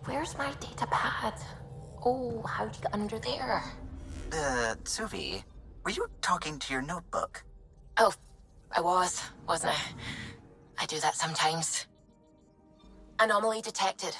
Where's my data pad? Oh, how'd you get under there? Suvi, were you talking to your notebook? Oh, I wasn't I? I do that sometimes. Anomaly detected.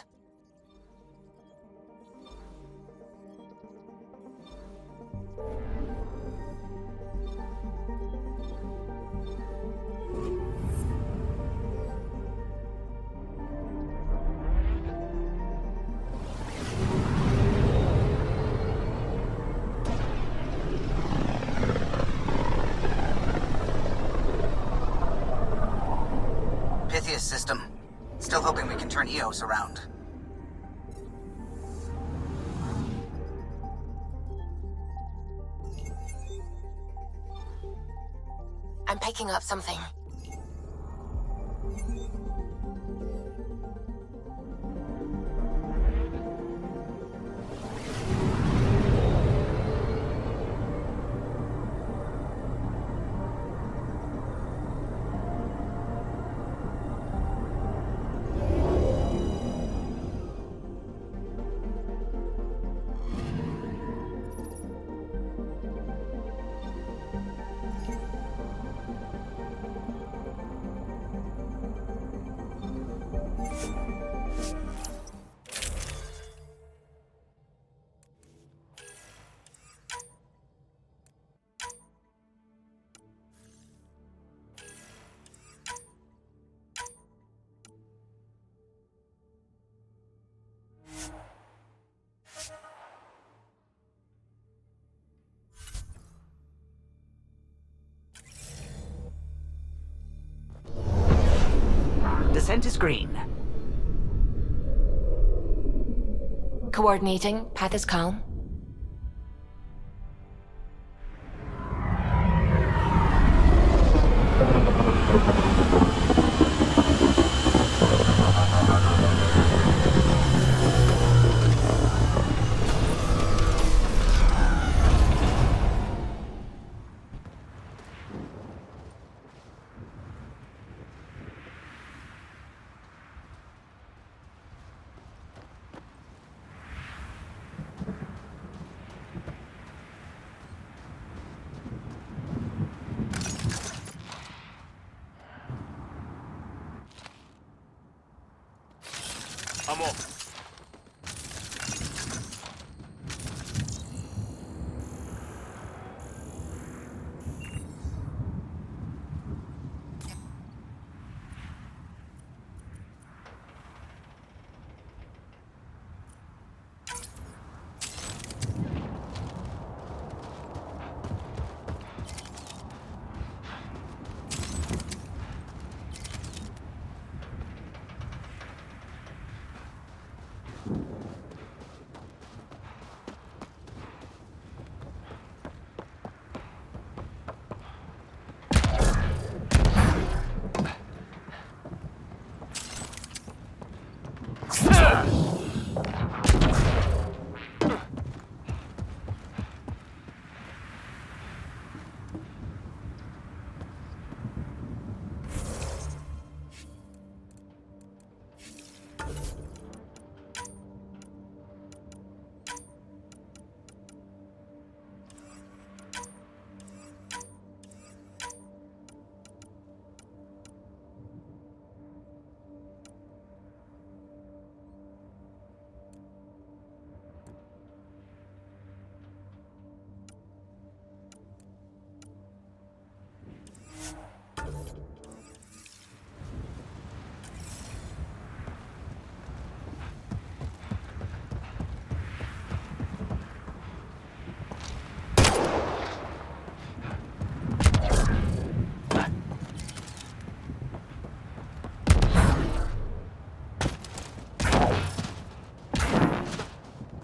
System. Still hoping we can turn EOS around. I'm picking up something. Descent is green. Coordinating. Path is calm. I'm off.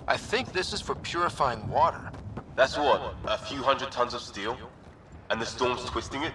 I think this is for purifying water. That's what, a few hundred tons of steel? And the storm's twisting it?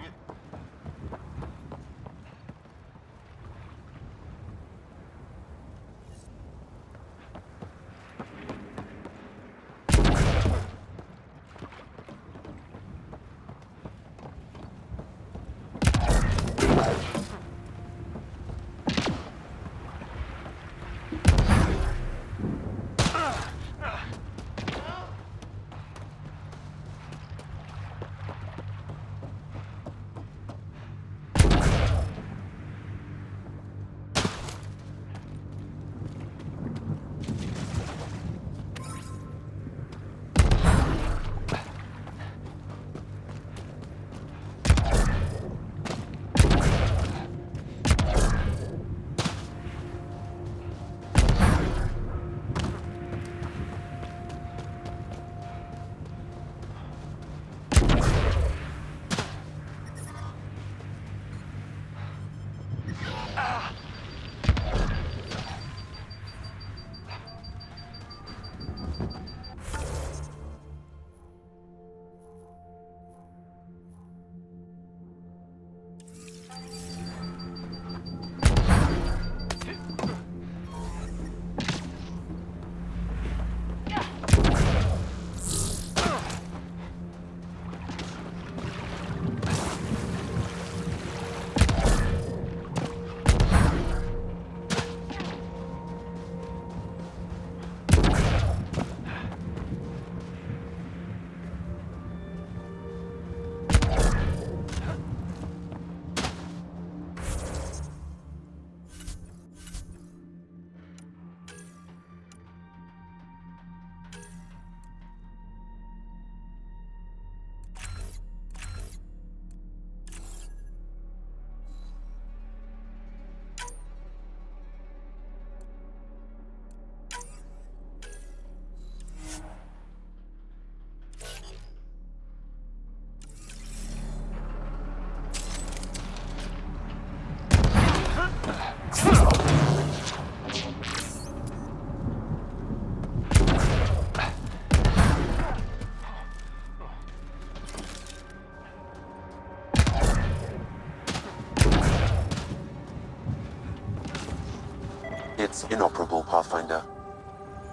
It's inoperable, Pathfinder.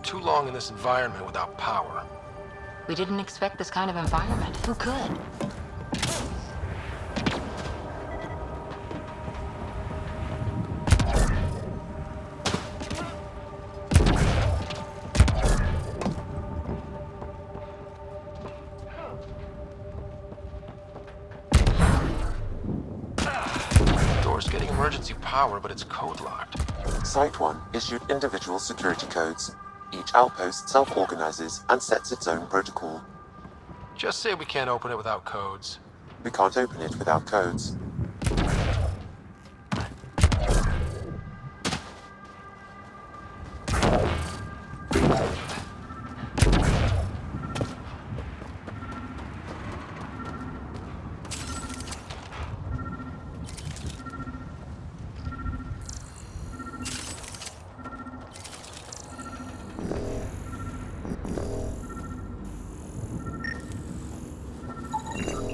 Too long in this environment without power. We didn't expect this kind of environment. Who could? Door's getting emergency power, but it's code locked. Site 1 issued individual security codes. Each outpost self-organizes and sets its own protocol. Just say we can't open it without codes. We can't open it without codes.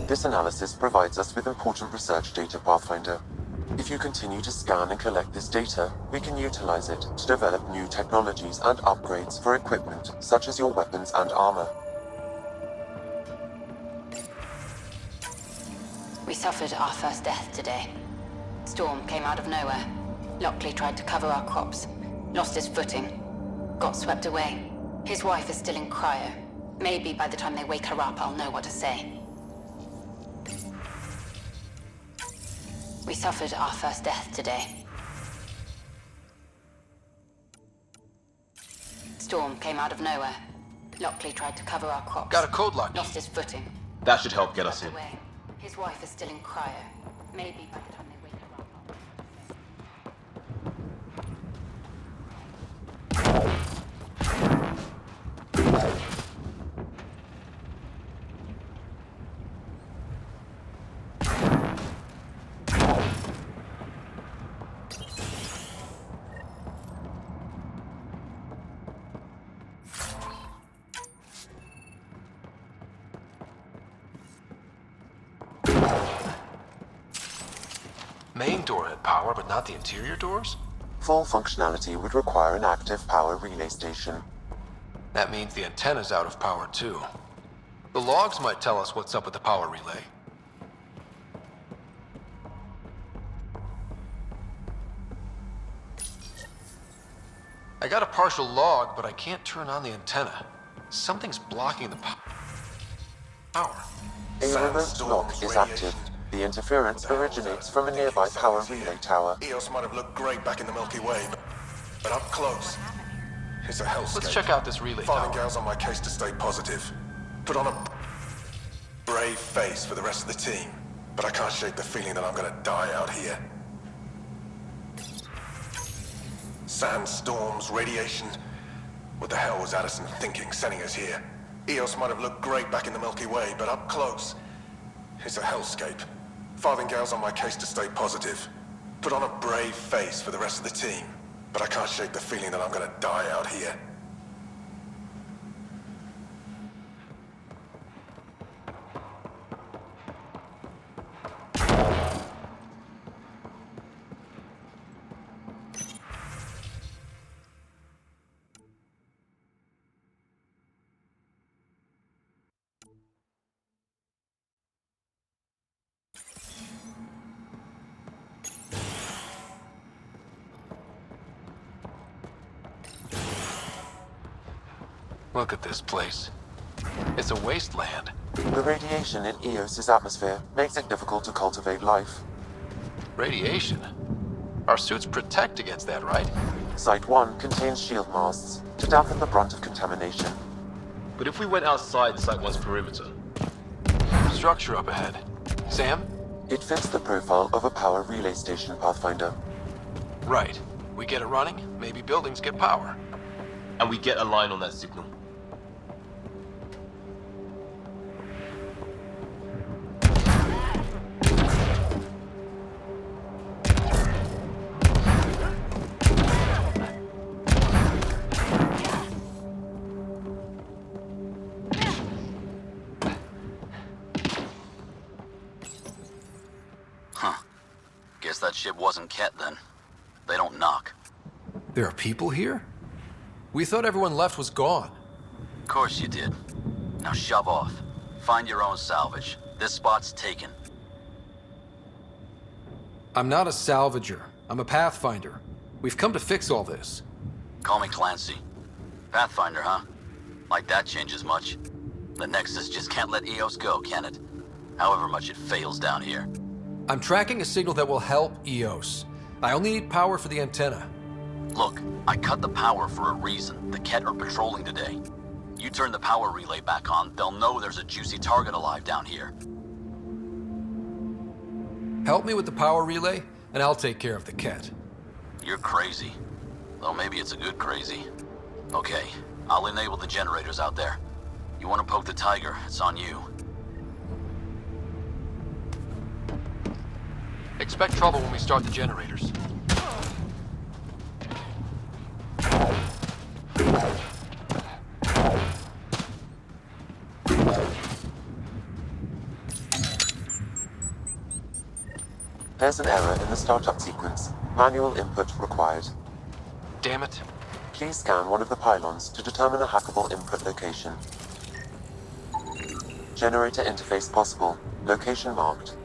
This analysis provides us with important research data, Pathfinder. If you continue to scan and collect this data, we can utilize it to develop new technologies and upgrades for equipment such as your weapons and armor. We suffered our first death today. Storm came out of nowhere. Lockley tried to cover our crops. Lost his footing. Got swept away. His wife is still in cryo. Maybe by the time they wake her up, I'll know what to say. We suffered our first death today. Storm came out of nowhere. Lockley tried to cover our crops. Got a code lock. Lost his footing. That should help get us in. Away. His wife is still in cryo. Maybe by the time they wake her up, Main door had power, but not the interior doors? Full functionality would require an active power relay station. That means the antenna's out of power too. The logs might tell us what's up with the power relay. I got a partial log, but I can't turn on the antenna. Something's blocking the power. A remote lock is active. The interference originates from a nearby power relay tower. EOS might have looked great back in the Milky Way, but up close, it's a hellscape. Let's check out this relay tower. Farthingale's on my case to stay positive. Put on a brave face for the rest of the team, but I can't shake the feeling that I'm gonna die out here. Sandstorms, radiation. What the hell was Addison thinking, sending us here? EOS might have looked great back in the Milky Way, but up close, it's a hellscape. Farthingale's on my case to stay positive. Put on a brave face for the rest of the team, but I can't shake the feeling that I'm gonna die out here. Look at this place. It's a wasteland. The radiation in Eos's atmosphere makes it difficult to cultivate life. Radiation? Our suits protect against that, right? Site 1 contains shield masts to dampen the brunt of contamination. But if we went outside Site 1's perimeter? Structure up ahead. Sam? It fits the profile of a power relay station, Pathfinder. Right. We get it running, maybe buildings get power. And we get a line on that signal. Huh. Guess that ship wasn't Ket then. They don't knock. There are people here? We thought everyone left was gone. Of course you did. Now shove off. Find your own salvage. This spot's taken. I'm not a salvager. I'm a pathfinder. We've come to fix all this. Call me Clancy. Pathfinder, huh? Like that changes much. The Nexus just can't let EOS go, can it? However much it fails down here. I'm tracking a signal that will help EOS. I only need power for the antenna. Look, I cut the power for a reason. The Ket are patrolling today. You turn the power relay back on, they'll know there's a juicy target alive down here. Help me with the power relay, and I'll take care of the Ket. You're crazy. Though maybe it's a good crazy. Okay, I'll enable the generators out there. You want to poke the tiger, it's on you. Expect trouble when we start the generators. There's an error in the startup sequence. Manual input required. Damn it. Please scan one of the pylons to determine a hackable input location. Generator interface possible. Location marked.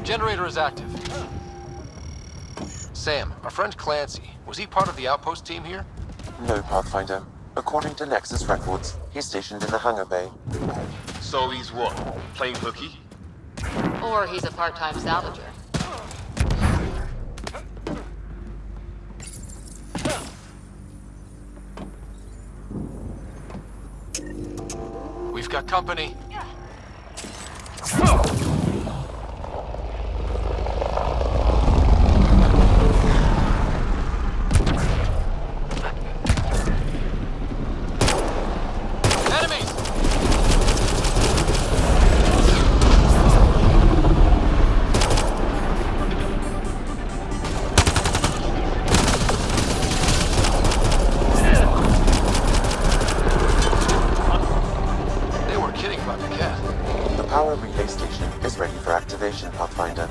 Generator is active. Sam, our friend Clancy, was he part of the outpost team here? No, Pathfinder. According to Nexus records, he's stationed in the hangar bay. So he's what? Playing hooky? Or he's a part-time salvager. We've got company. Pathfinder.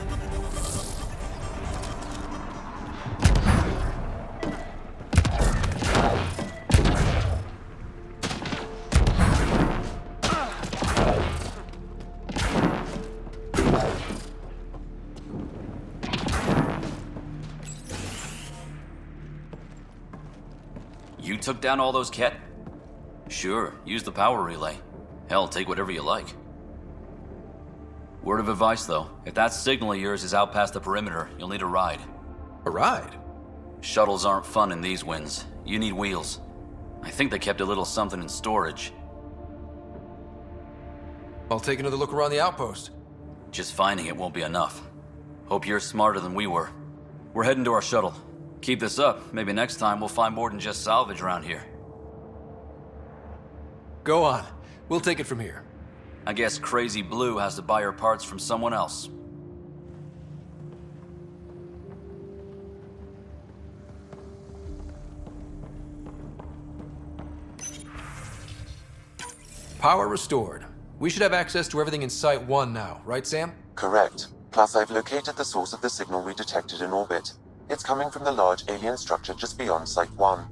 You took down all those Ket? Sure, use the power relay. Hell, take whatever you like. Word of advice, though. If that signal of yours is out past the perimeter, you'll need a ride. A ride? Shuttles aren't fun in these winds. You need wheels. I think they kept a little something in storage. I'll take another look around the outpost. Just finding it won't be enough. Hope you're smarter than we were. We're heading to our shuttle. Keep this up. Maybe next time we'll find more than just salvage around here. Go on. We'll take it from here. I guess Crazy Blue has to buy her parts from someone else. Power restored. We should have access to everything in Site 1 now, right, Sam? Correct. Plus, I've located the source of the signal we detected in orbit. It's coming from the large alien structure just beyond Site 1.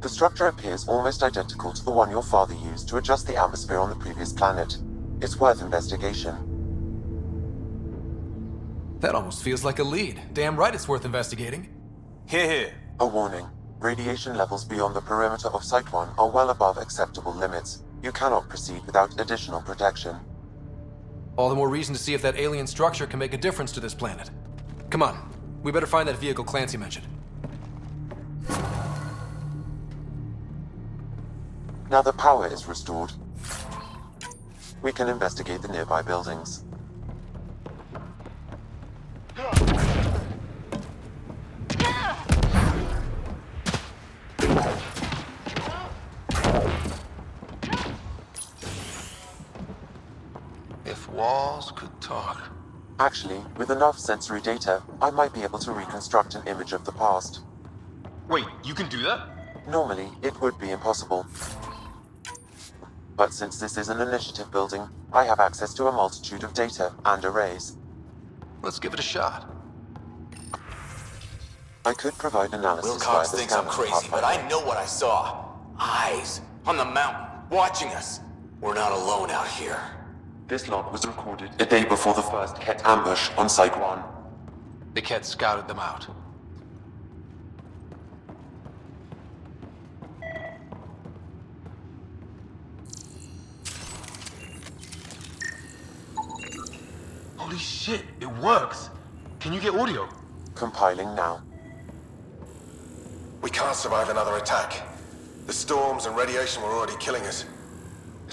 The structure appears almost identical to the one your father used to adjust the atmosphere on the previous planet. It's worth investigation. That almost feels like a lead. Damn right it's worth investigating. Here. A warning. Radiation levels beyond the perimeter of Site 1 are well above acceptable limits. You cannot proceed without additional protection. All the more reason to see if that alien structure can make a difference to this planet. Come on. We better find that vehicle Clancy mentioned. Now the power is restored. We can investigate the nearby buildings. If walls could talk. Actually, with enough sensory data, I might be able to reconstruct an image of the past. Wait, you can do that? Normally, it would be impossible. But since this is an initiative building, I have access to a multitude of data and arrays. Let's give it a shot. I could provide analysis Will via Cox the thinks I'm scanner, crazy, but Pathfinder. I know what I saw. Eyes on the mountain, watching us. We're not alone out here. This log was recorded a day before the first Ket ambush on Site 1. The Ket scouted them out. Holy shit, it works! Can you get audio? Compiling now. We can't survive another attack. The storms and radiation were already killing us.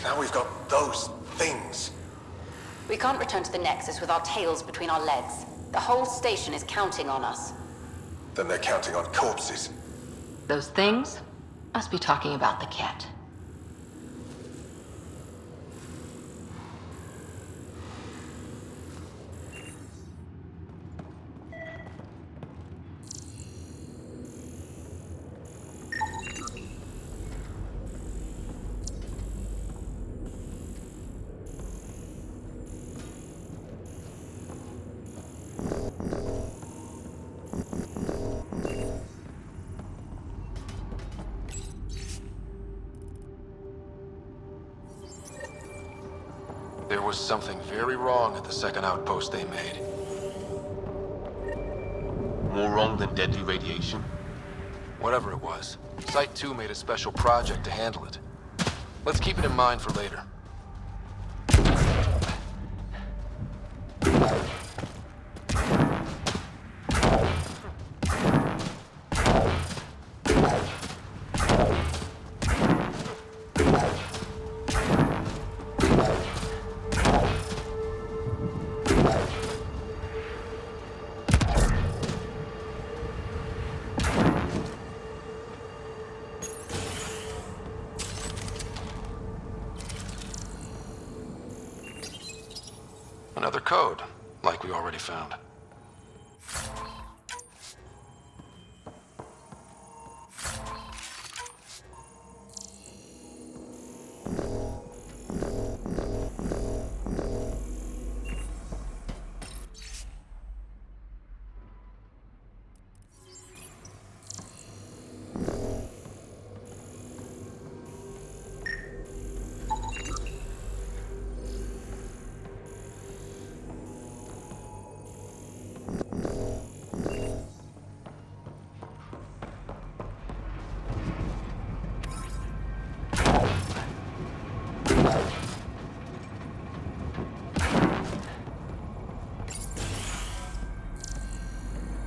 Now we've got those things. We can't return to the Nexus with our tails between our legs. The whole station is counting on us. Then they're counting on corpses. Those things must be talking about the cat. There was something very wrong at the second outpost they made. More wrong than deadly radiation? Whatever it was, Site 2 made a special project to handle it. Let's keep it in mind for later. Another code, like we already found.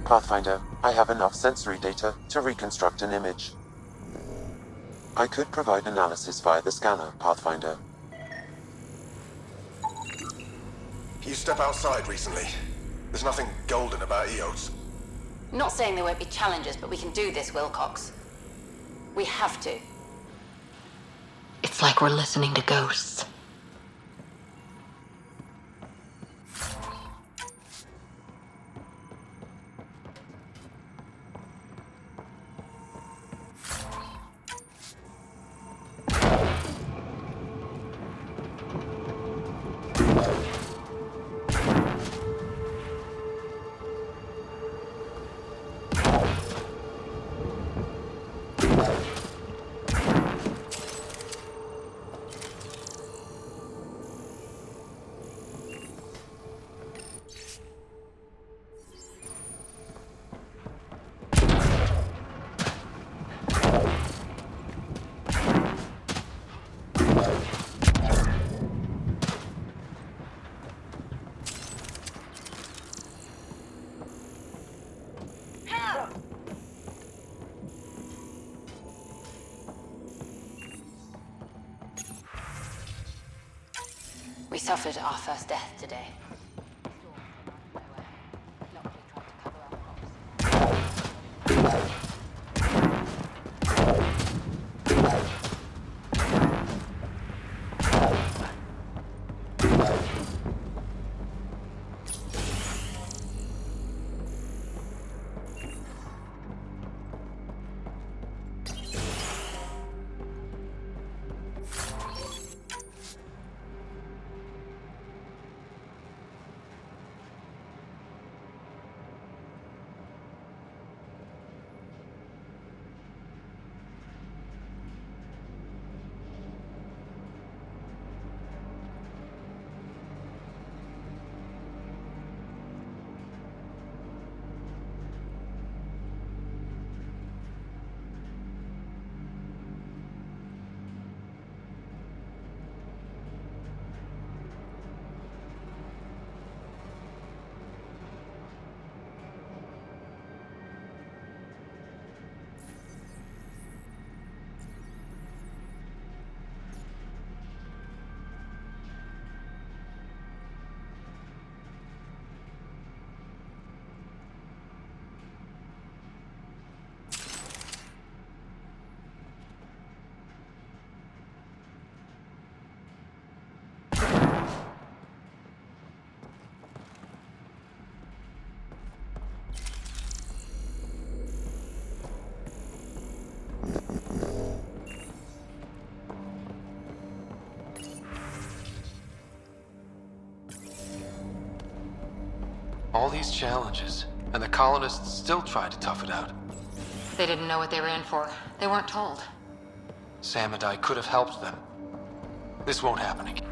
Pathfinder, I have enough sensory data to reconstruct an image. I could provide analysis via the scanner, Pathfinder. You step outside recently. There's nothing golden about Eos. Not saying there won't be challenges, but we can do this, Wilcox. We have to. It's like we're listening to ghosts. We suffered our first death today. All these challenges, and the colonists still tried to tough it out. They didn't know what they were in for. They weren't told. Sam and I could have helped them. This won't happen again.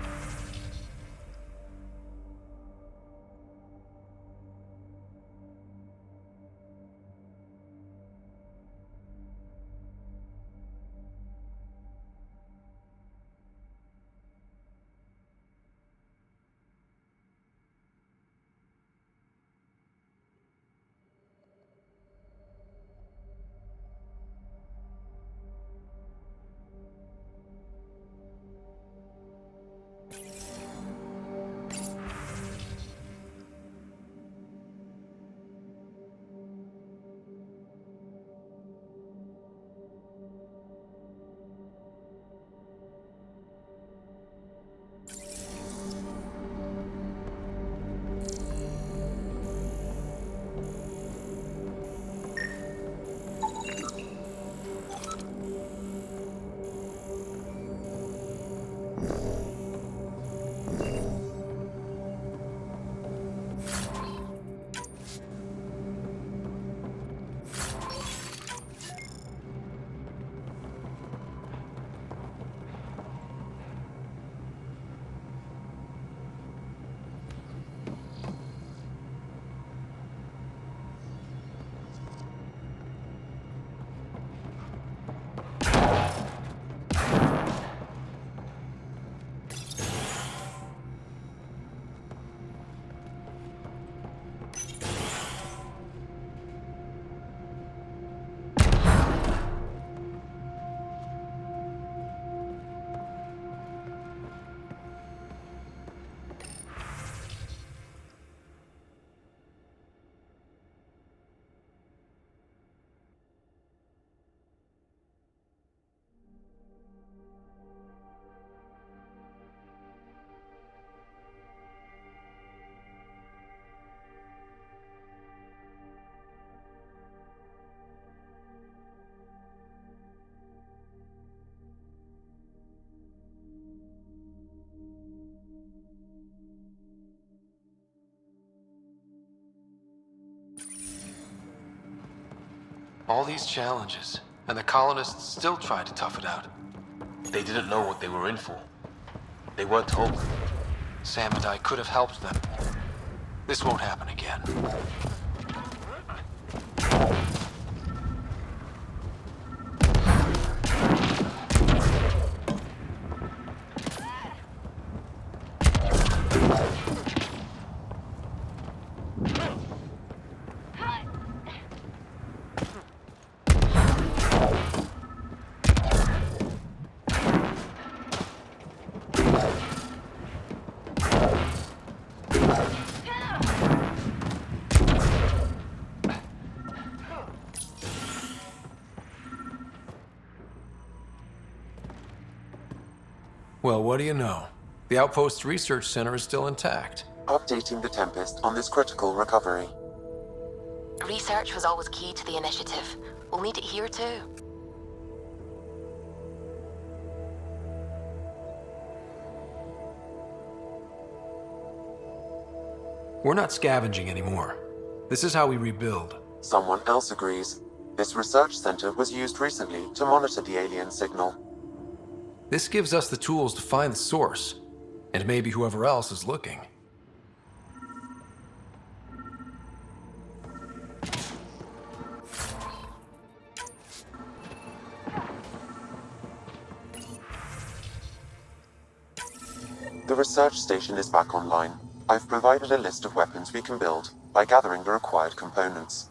All these challenges, and the colonists still tried to tough it out. They didn't know what they were in for. They weren't told. Sam and I could have helped them. This won't happen again. Well, what do you know? The Outpost's research center is still intact. Updating the Tempest on this critical recovery. Research was always key to the initiative. We'll need it here too. We're not scavenging anymore. This is how we rebuild. Someone else agrees. This research center was used recently to monitor the alien signal. This gives us the tools to find the source, and maybe whoever else is looking. The research station is back online. I've provided a list of weapons we can build by gathering the required components.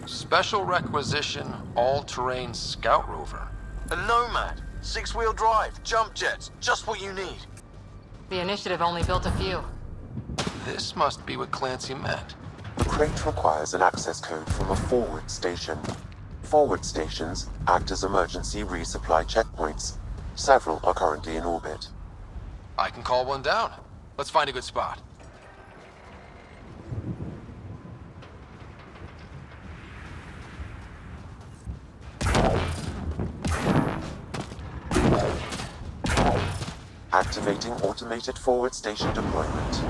Special requisition, all-terrain scout rover. A Nomad, 6-wheel drive, jump jets, just what you need. The initiative only built a few. This must be what Clancy meant. The crate requires an access code from a forward station. Forward stations act as emergency resupply checkpoints. Several are currently in orbit. I can call one down. Let's find a good spot. Activating automated forward station deployment.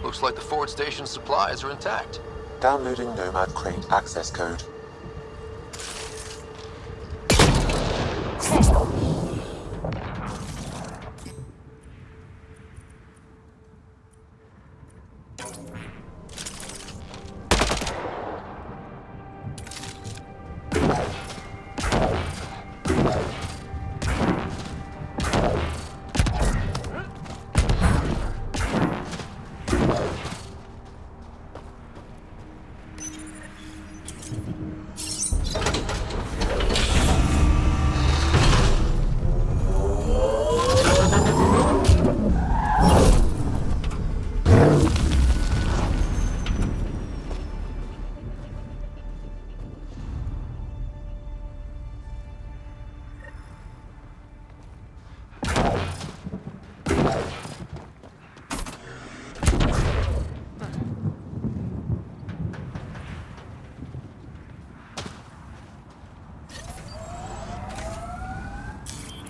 Looks like the Ford Station supplies are intact. Downloading Nomad Crate access code.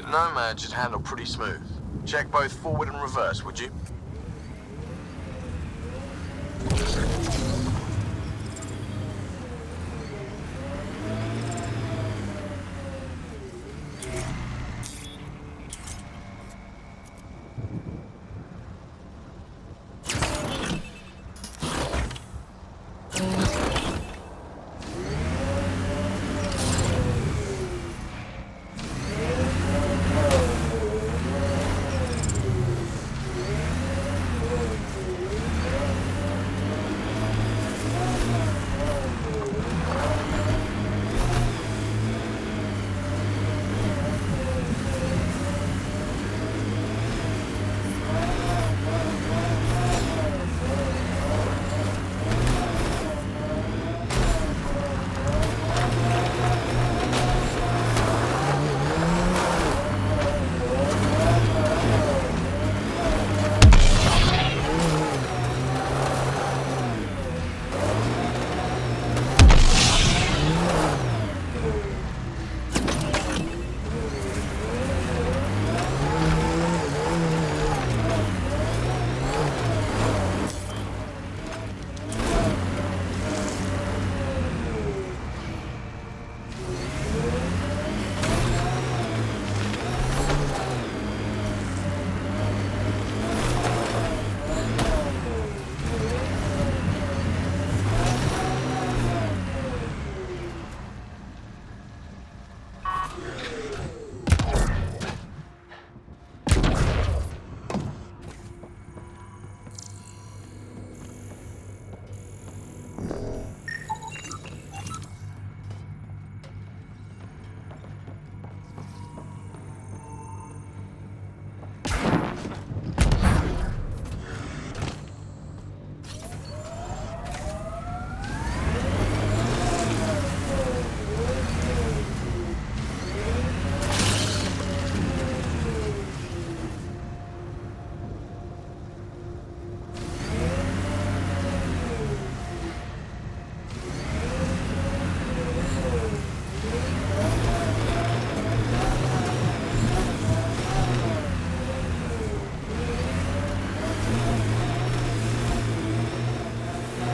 Nomad should handle pretty smooth. Check both forward and reverse, would you?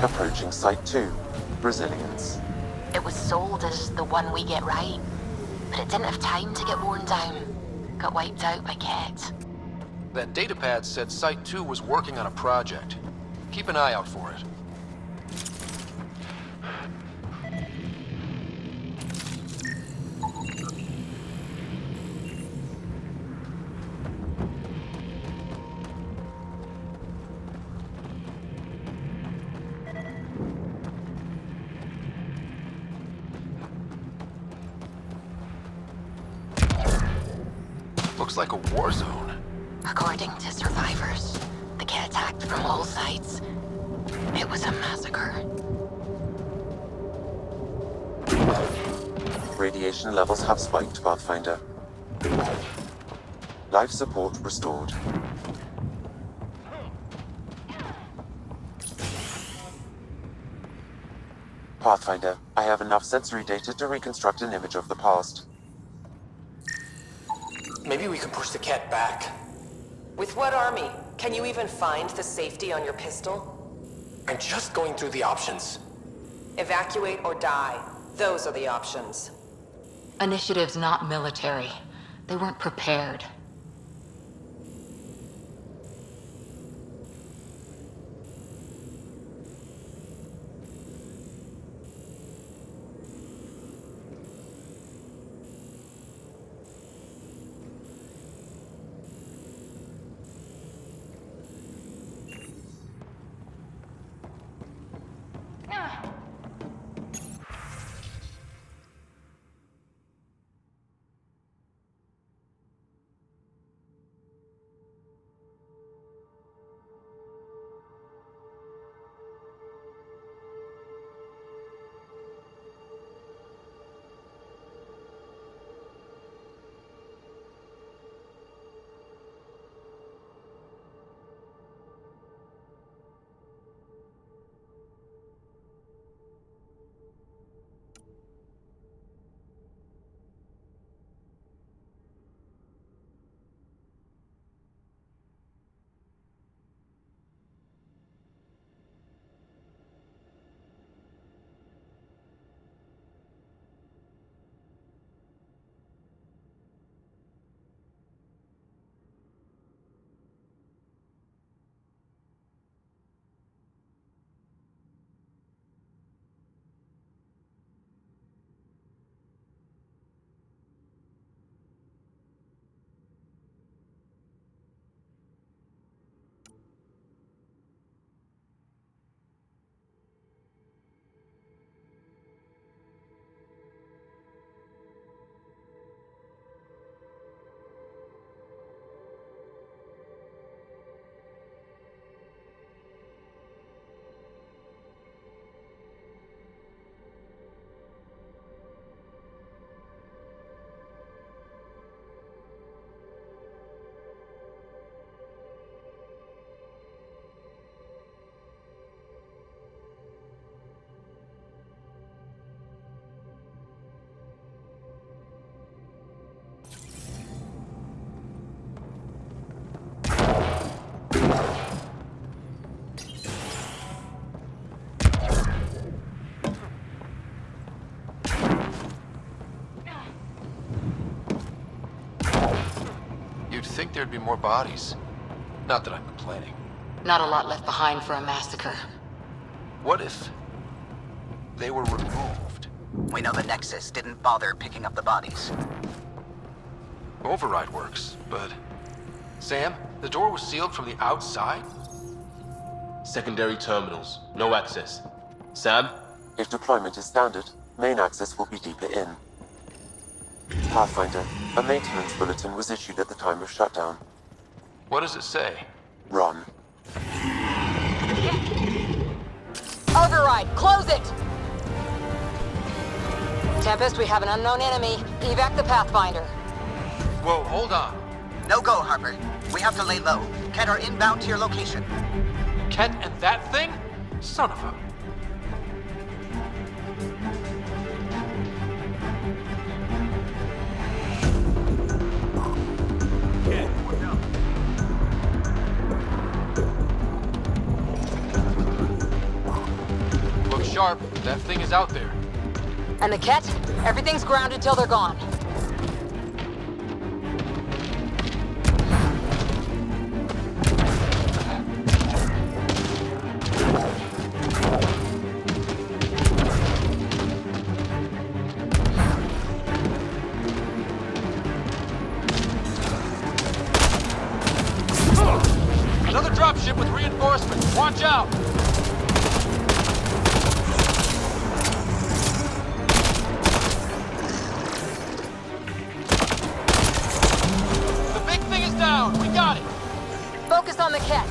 Approaching Site 2, Brazilians. It was sold as the one we get right, but it didn't have time to get worn down. Got wiped out by Ket. That datapad said Site 2 was working on a project. Keep an eye out for it. Looks like a war zone. According to survivors, the Ket attacked from all sides. It was a massacre. Radiation levels have spiked, Pathfinder. Life support restored. Pathfinder, I have enough sensory data to reconstruct an image of the past. Maybe we can push the Ket back. With what army? Can you even find the safety on your pistol? I'm just going through the options. Evacuate or die. Those are the options. Initiative's not military. They weren't prepared. You'd think there'd be more bodies. Not that I'm complaining. Not a lot left behind for a massacre. What if they were removed? We know the Nexus didn't bother picking up the bodies. Override works, but... Sam, the door was sealed from the outside? Secondary terminals. No access. Sam? If deployment is standard, main access will be deeper in. Pathfinder, a maintenance bulletin was issued at the time of shutdown. What does it say? Run. Override, close it! Tempest, we have an unknown enemy. Evac the Pathfinder. Whoa, hold on. No go, Harper. We have to lay low. Ken are inbound to your location. Ket and that thing? Son of a... Look sharp. That thing is out there. And the Ket? Everything's grounded till they're gone. Another dropship with reinforcements. Watch out! The big thing is down. We got it. Focus on the Ket.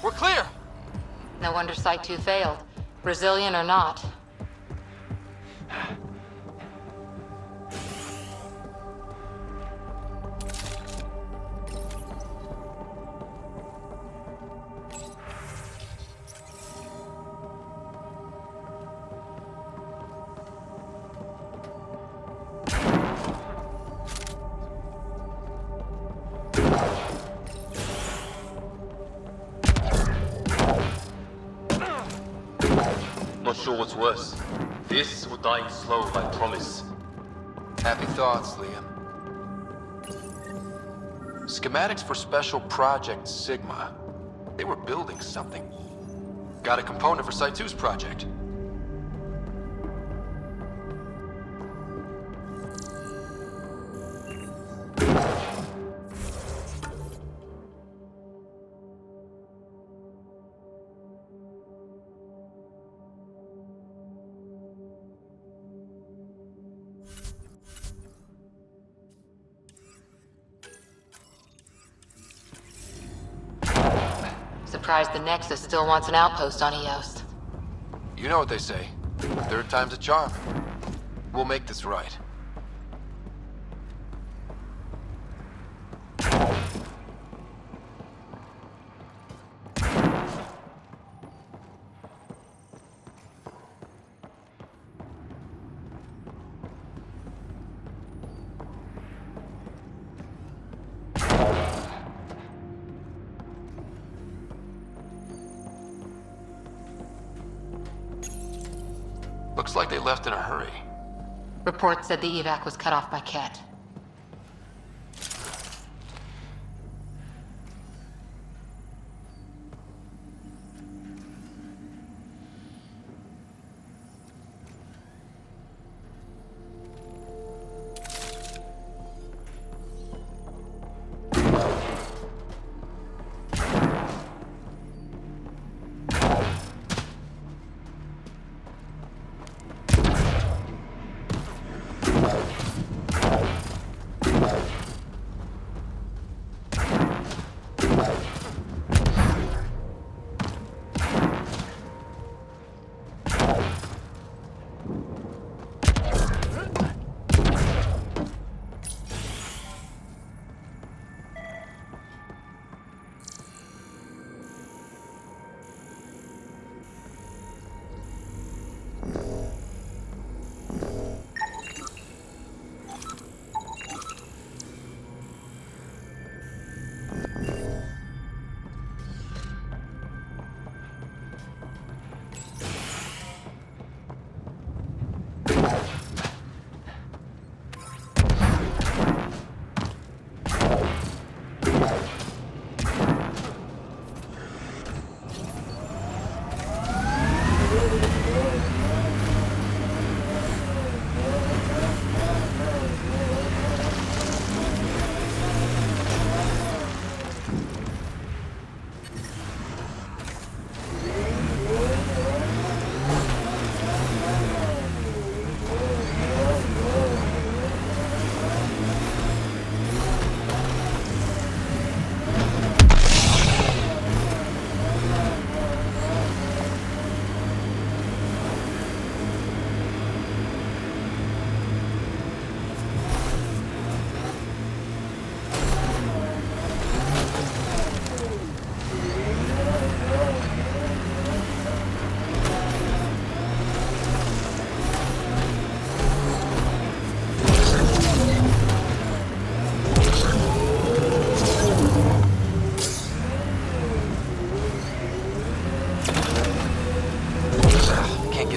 We're clear! No wonder Site 2 failed. Brazilian or not. Not sure what's worse. This or dying slow like promise. Happy thoughts, Liam. Schematics for Special Project Sigma. They were building something. Got a component for Site 2's project. Surprised the Nexus still wants an outpost on Eos. You know what they say. Third time's a charm. We'll make this right. Looks like they left in a hurry. Report said the evac was cut off by Ket.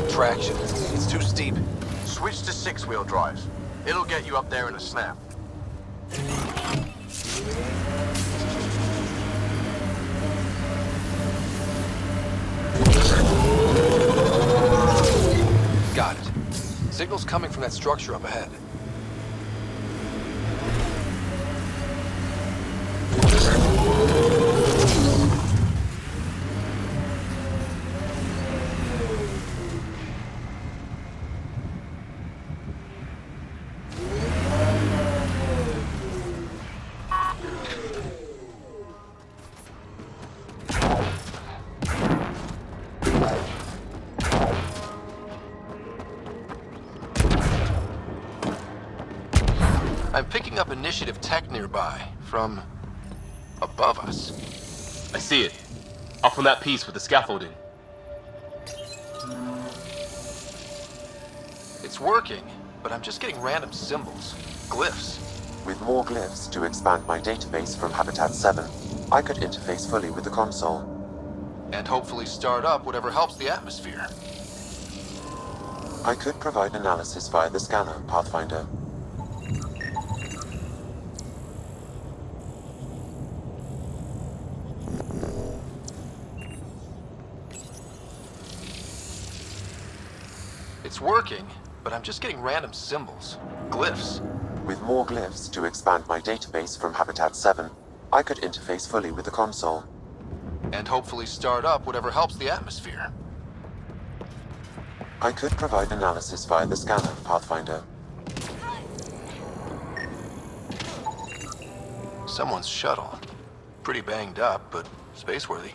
Traction. It's too steep. Switch to 6-wheel drive. It'll get you up there in a snap. Got it. Signal's coming from that structure up ahead. I'm picking up initiative tech nearby, from above us. I see it. Up on that piece with the scaffolding. It's working, but I'm just getting random symbols, glyphs. With more glyphs to expand my database from Habitat 7, I could interface fully with the console. And hopefully start up whatever helps the atmosphere. I could provide analysis via the scanner, Pathfinder. It's working, but I'm just getting random symbols, glyphs. With more glyphs to expand my database from Habitat 7, I could interface fully with the console. And hopefully start up whatever helps the atmosphere. I could provide analysis via the scanner, Pathfinder. Someone's shuttle. Pretty banged up, but space-worthy.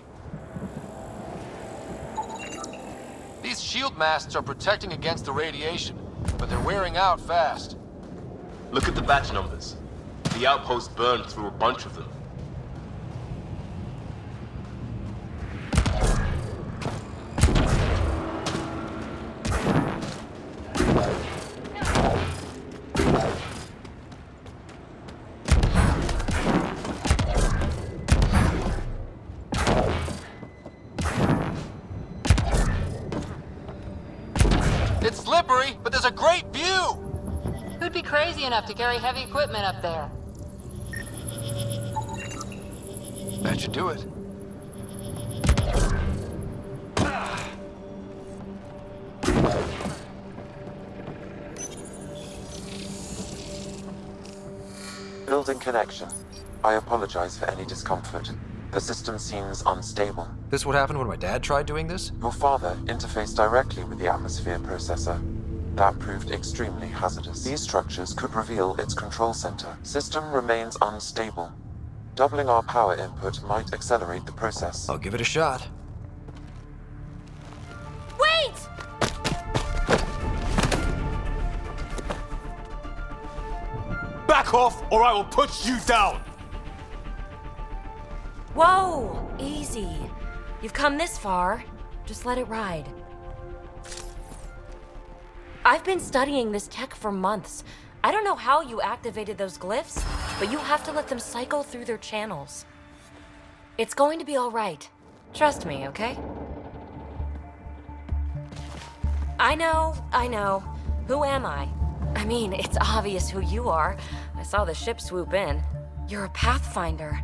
These shield masts are protecting against the radiation, but they're wearing out fast. Look at the batch numbers. The outpost burned through a bunch of them. It's slippery, but there's a great view! Who'd be crazy enough to carry heavy equipment up there? That should do it. Building connection. I apologize for any discomfort. The system seems unstable. This what happened when my dad tried doing this? Your father interfaced directly with the atmosphere processor. That proved extremely hazardous. These structures could reveal its control center. System remains unstable. Doubling our power input might accelerate the process. I'll give it a shot. Wait! Back off, or I will put you down! Whoa! Easy. You've come this far. Just let it ride. I've been studying this tech for months. I don't know how you activated those glyphs, but you have to let them cycle through their channels. It's going to be all right. Trust me, okay? I know. Who am I? I mean, it's obvious who you are. I saw the ship swoop in. You're a Pathfinder.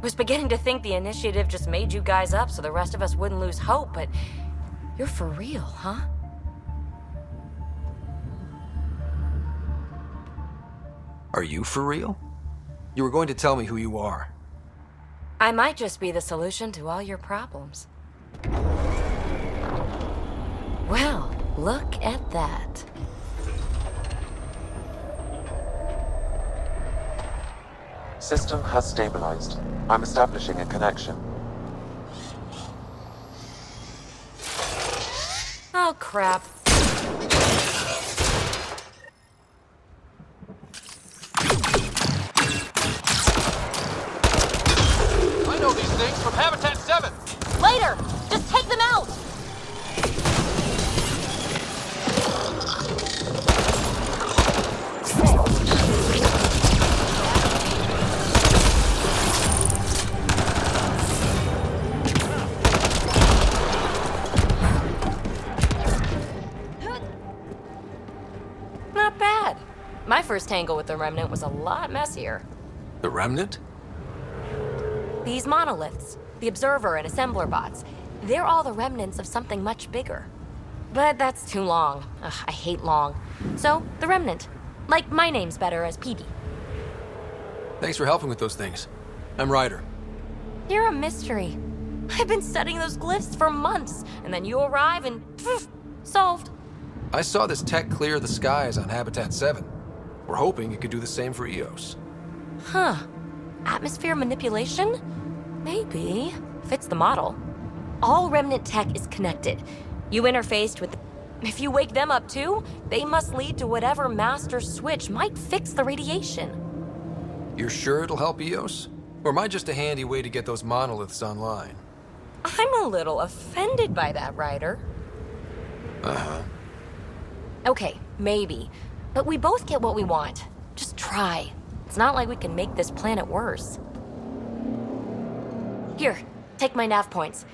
Was beginning to think the initiative just made you guys up so the rest of us wouldn't lose hope, but you're for real, huh? Are you for real? You were going to tell me who you are. I might just be the solution to all your problems. Well, look at that. System has stabilized. I'm establishing a connection. Oh, crap. I know these things from Habitat 7! Later! Just take them out! Not bad. My first tangle with the Remnant was a lot messier. The Remnant? These monoliths, the Observer and Assembler bots, they're all the remnants of something much bigger. But that's too long. Ugh, I hate long. So, the Remnant. Like, my name's better as Petey. Thanks for helping with those things. I'm Ryder. You're a mystery. I've been studying those glyphs for months, and then you arrive and poof, solved. I saw this tech clear the skies on Habitat 7. We're hoping it could do the same for EOS. Huh. Atmosphere manipulation? Maybe. Fits the model. All Remnant tech is connected. You interfaced with If you wake them up too, they must lead to whatever master switch might fix the radiation. You're sure it'll help EOS? Or am I just a handy way to get those monoliths online? I'm a little offended by that, Ryder. Uh-huh. Okay, maybe. But we both get what we want. Just try. It's not like we can make this planet worse. Here, take my nav points.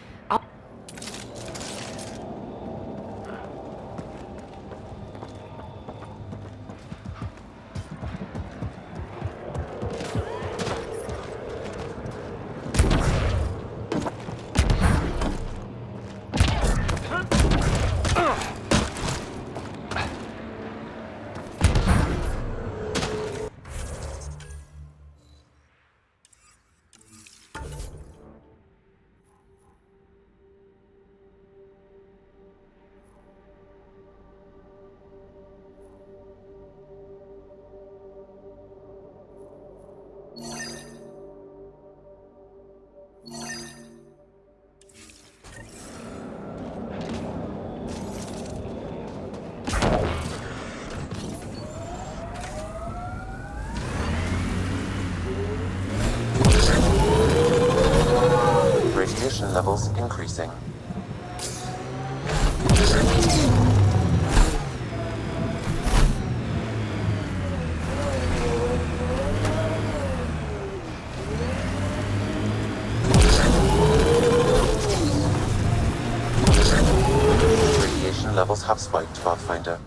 Radiation levels increasing. Radiation levels have spiked, Pathfinder.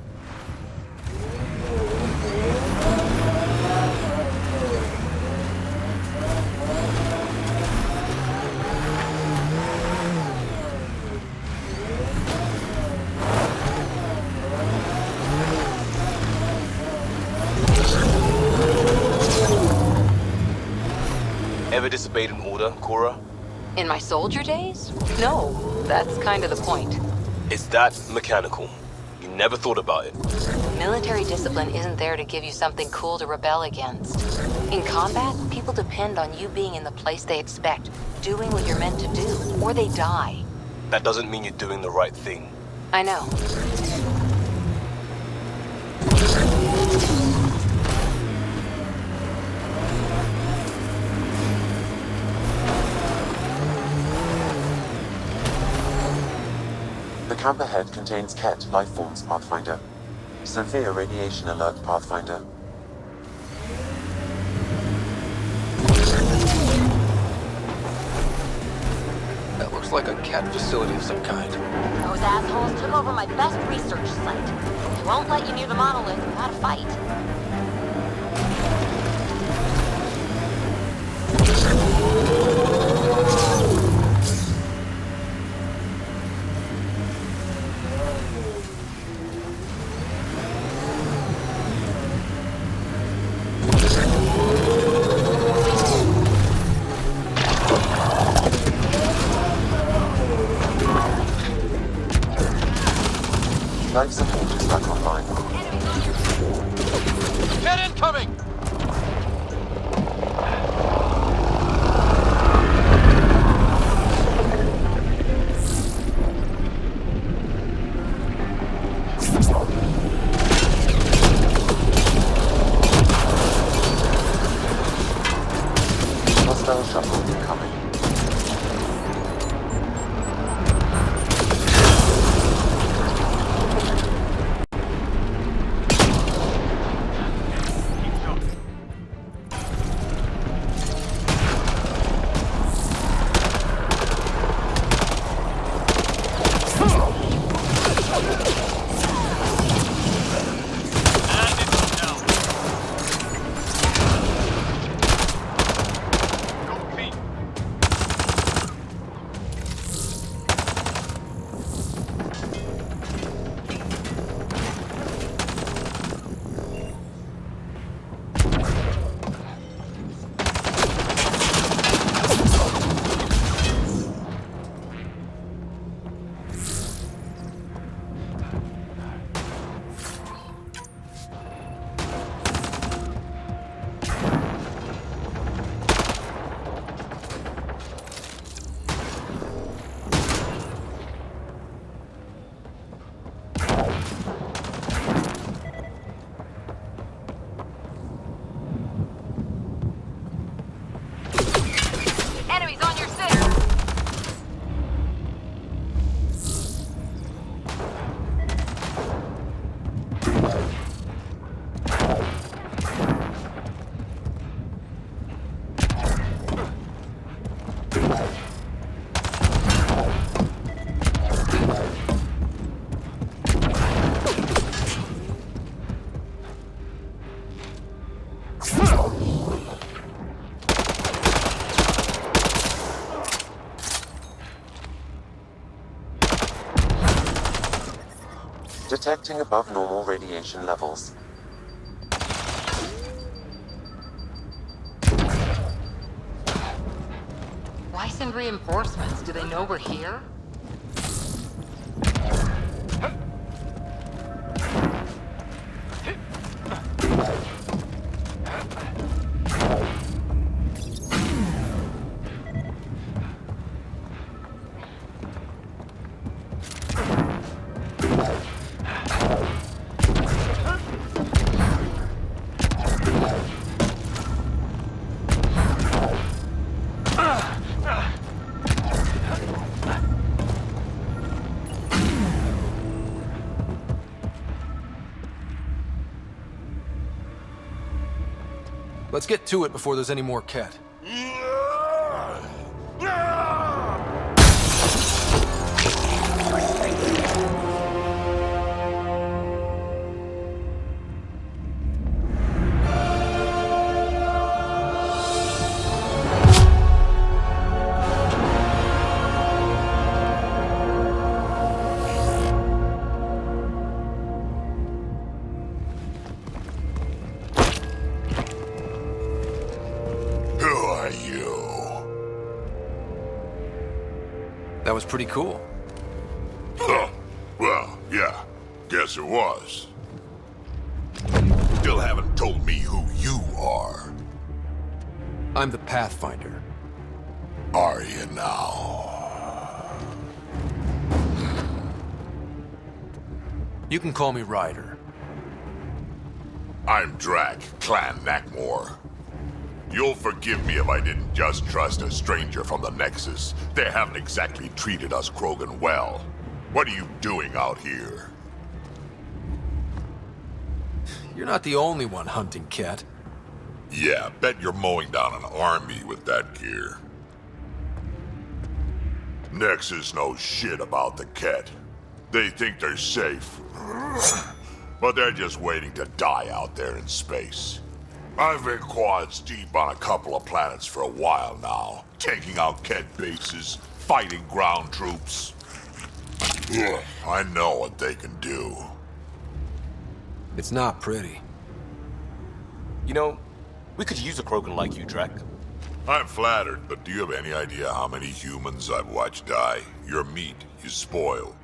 Ever disobeyed an order, Cora? In my soldier days? No, that's kind of the point. It's that mechanical. You never thought about it. Military discipline isn't there to give you something cool to rebel against. In combat, people depend on you being in the place they expect, doing what you're meant to do, or they die. That doesn't mean you're doing the right thing. I know. The camp ahead contains Ket life forms, Pathfinder. Severe radiation alert, Pathfinder. That looks like a cat facility of some kind. Those assholes took over my best research site. They won't let you near the monolith without a fight. Life support is back online. Get incoming! Hostile shuttle incoming. Detecting above normal radiation levels. Why send reinforcements? Do they know we're here? Let's get to it before there's any more Ket. That was pretty cool. Huh. Well, yeah. Guess it was. Still haven't told me who you are. I'm the Pathfinder. Are you now? You can call me Ryder. I'm Drac, Clan Nakmor. You'll forgive me if I didn't just trust a stranger from the Nexus. They haven't exactly treated us Krogan well. What are you doing out here? You're not the only one hunting Ket. Yeah, bet you're mowing down an army with that gear. Nexus knows shit about the Ket. They think they're safe. But they're just waiting to die out there in space. I've been quads deep on a couple of planets for a while now, taking out Ket bases, fighting ground troops. Ugh, I know what they can do. It's not pretty. You know, we could use a Krogan like you, Drac. I'm flattered, but do you have any idea how many humans I've watched die? Your meat is spoiled.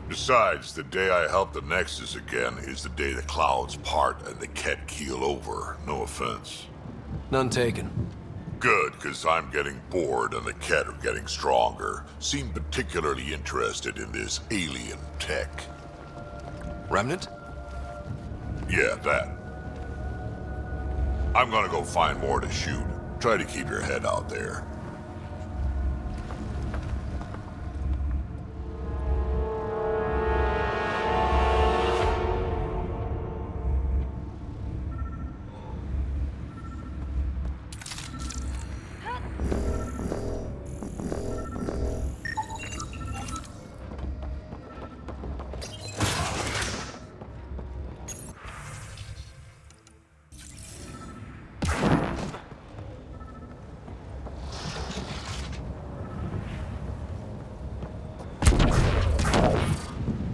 Besides, the day I help the Nexus again is the day the clouds part and the Ket keel over. No offense. None taken. Good, because I'm getting bored and the Ket are getting stronger. Seem particularly interested in this alien tech. Remnant? Yeah, that. I'm gonna go find more to shoot. Try to keep your head out there.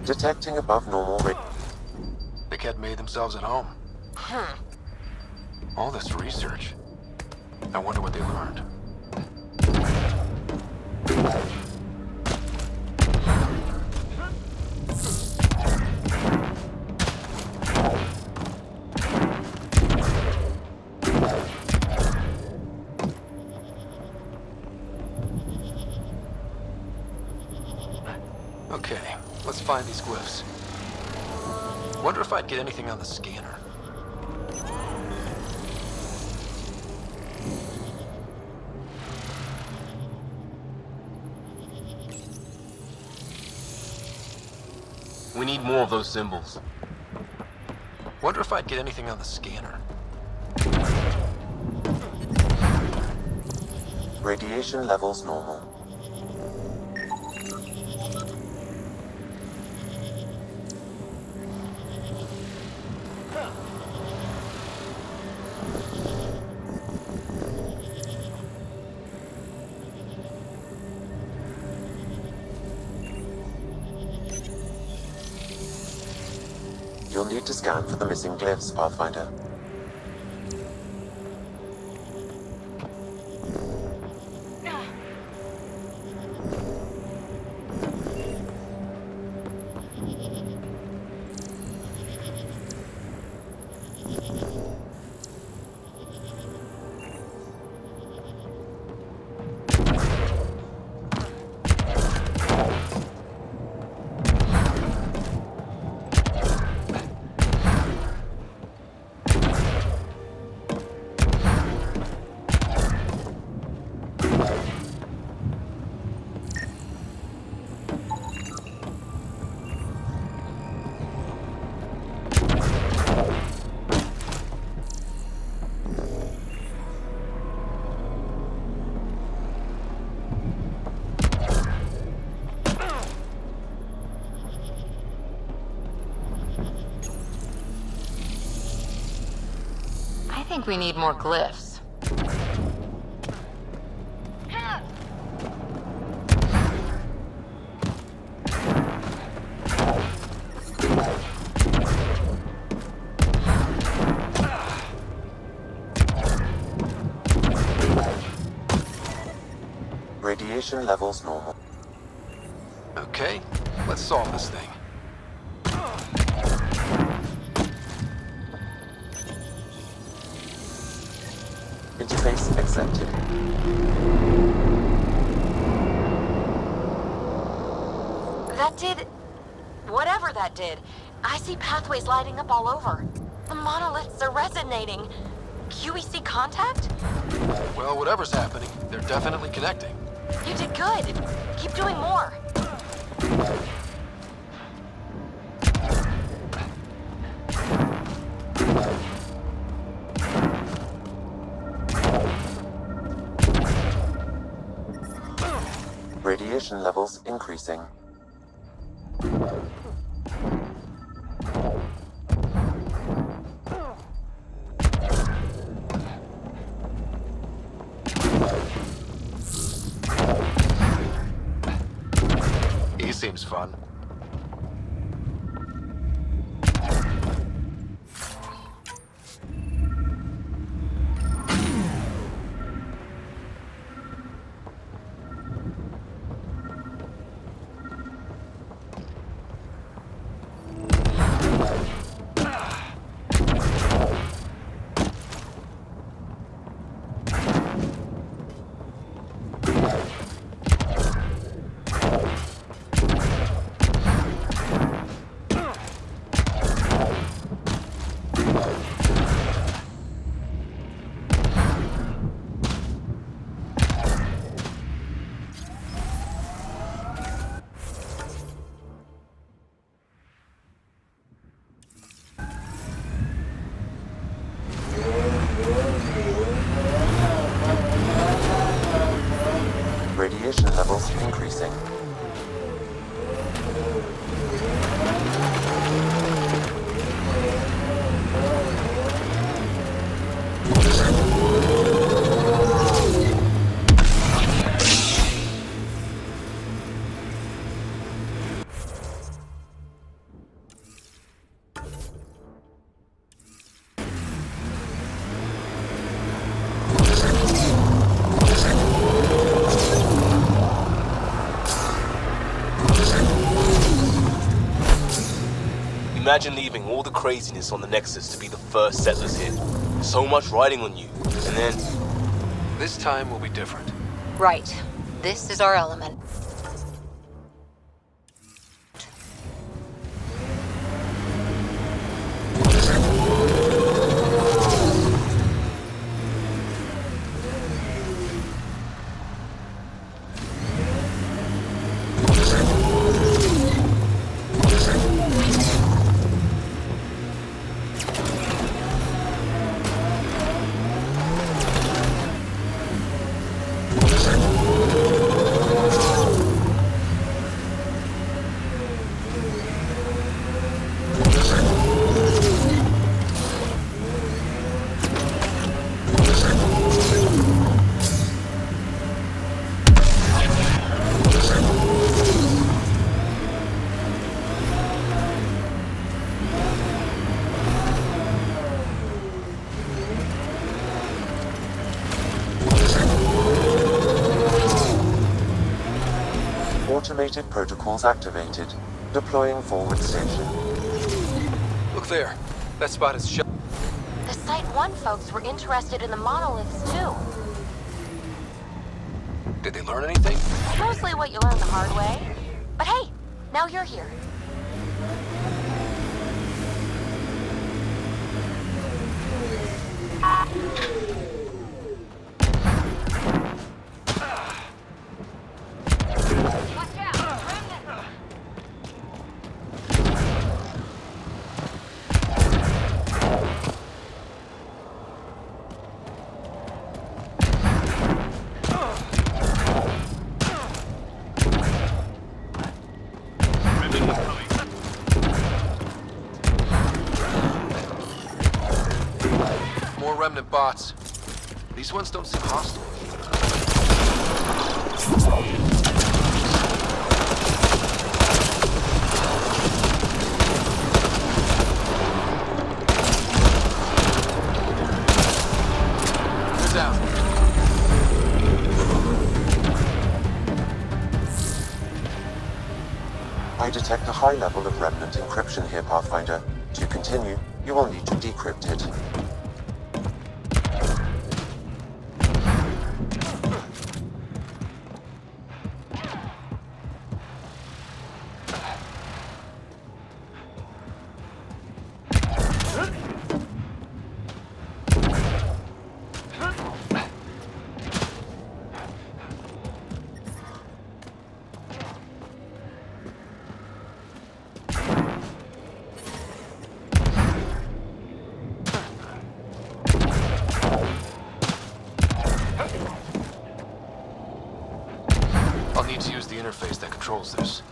Detecting above normal rate. The Ket made themselves at home. All this research. I wonder what they learned. Okay, let's find these glyphs. Wonder if I'd get anything on the scanner. We need more of those symbols. Wonder if I'd get anything on the scanner. Radiation levels normal. You'll need to scan for the missing glyphs, Pathfinder. I think we need more glyphs. Radiation levels normal. Okay, let's solve this thing. Interface accepted. That did... whatever that did. I see pathways lighting up all over. The monoliths are resonating. QEC contact? Well, whatever's happening, they're definitely connecting. You did good. Keep doing more. Radiation levels increasing. He seems fun. Radiation levels increasing. Imagine leaving all the craziness on the Nexus to be the first settlers here. So much riding on you, and then... This time will be different. Right. This is our element. Automated protocols activated. Deploying forward station. Look there. That spot is shut. The Site 1 folks were interested in the monoliths, too. Did they learn anything? Mostly what you learn the hard way. But hey, now you're here. More remnant bots. These ones don't seem hostile. They're down. I detect a high level of remnant encryption here, Pathfinder. To continue, you will need to decrypt it. I'll need to use the interface that controls this.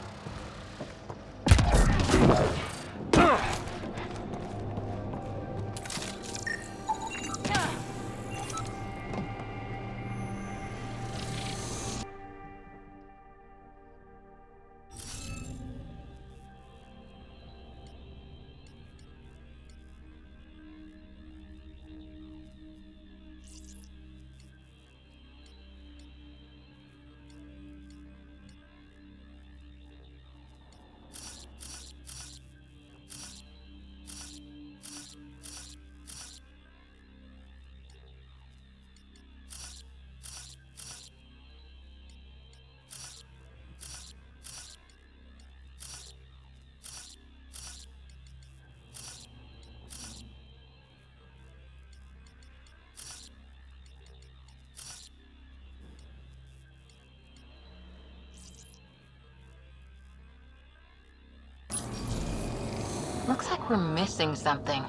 Looks like we're missing something.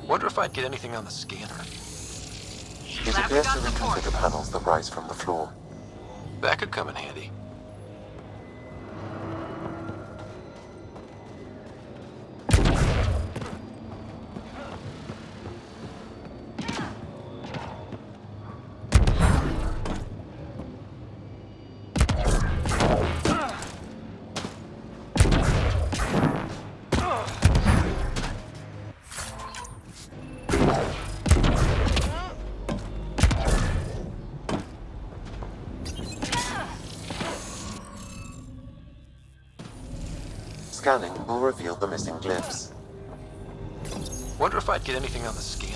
Wonder if I'd get anything on the scanner. It appears to reconfigure panels that rise from the floor. That could come in handy. Scanning will reveal the missing glyphs. Wonder if I'd get anything on the scanner.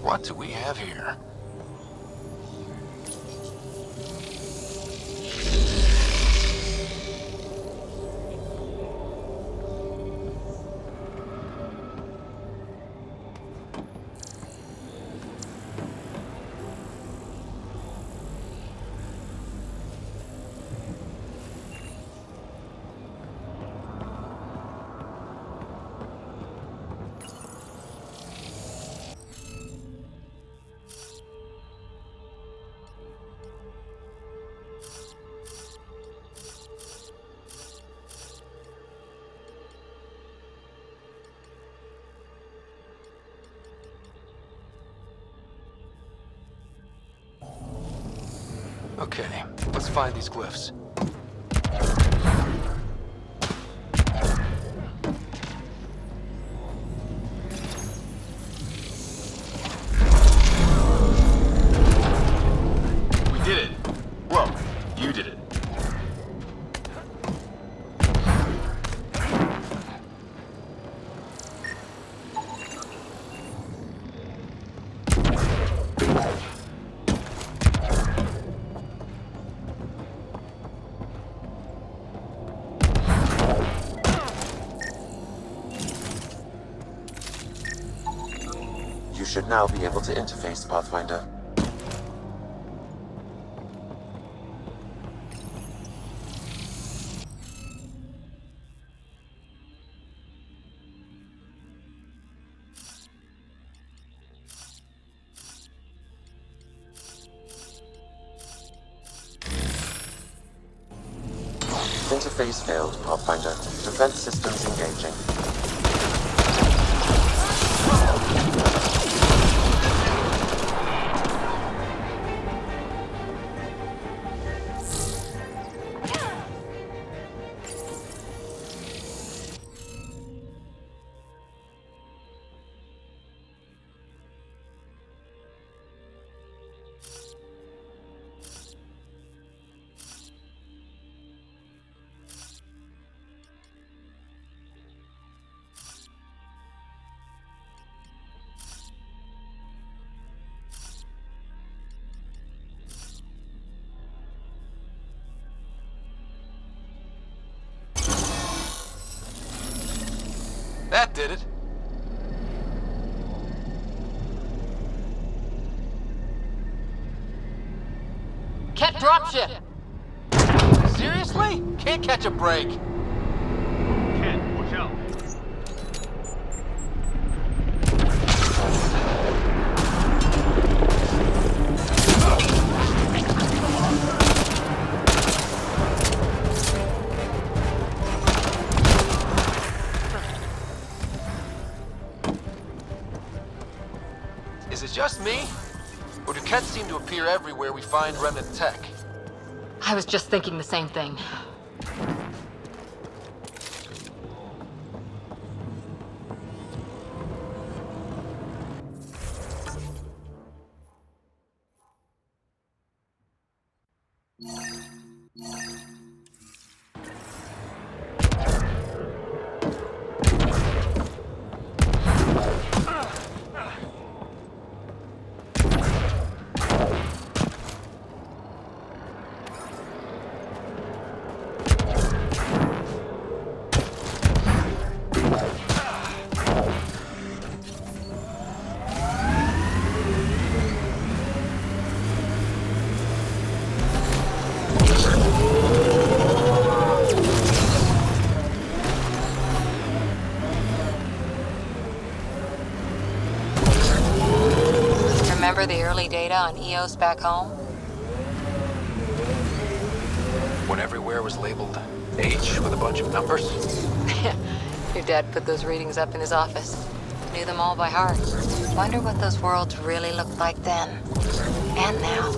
What do we have here? Okay, let's find these glyphs. We did it. Well, you did it. You should now be able to interface, Pathfinder. Interface failed, Pathfinder. Defense systems engaging. That did it. Cat dropship! Seriously? Can't catch a break. Ken, watch out. Is it just me? Or do Kets seem to appear everywhere we find remnant tech? I was just thinking the same thing. Remember the early data on EOS back home? When everywhere was labeled H with a bunch of numbers? Your dad put those readings up in his office. Knew them all by heart. Wonder what those worlds really looked like then. And now.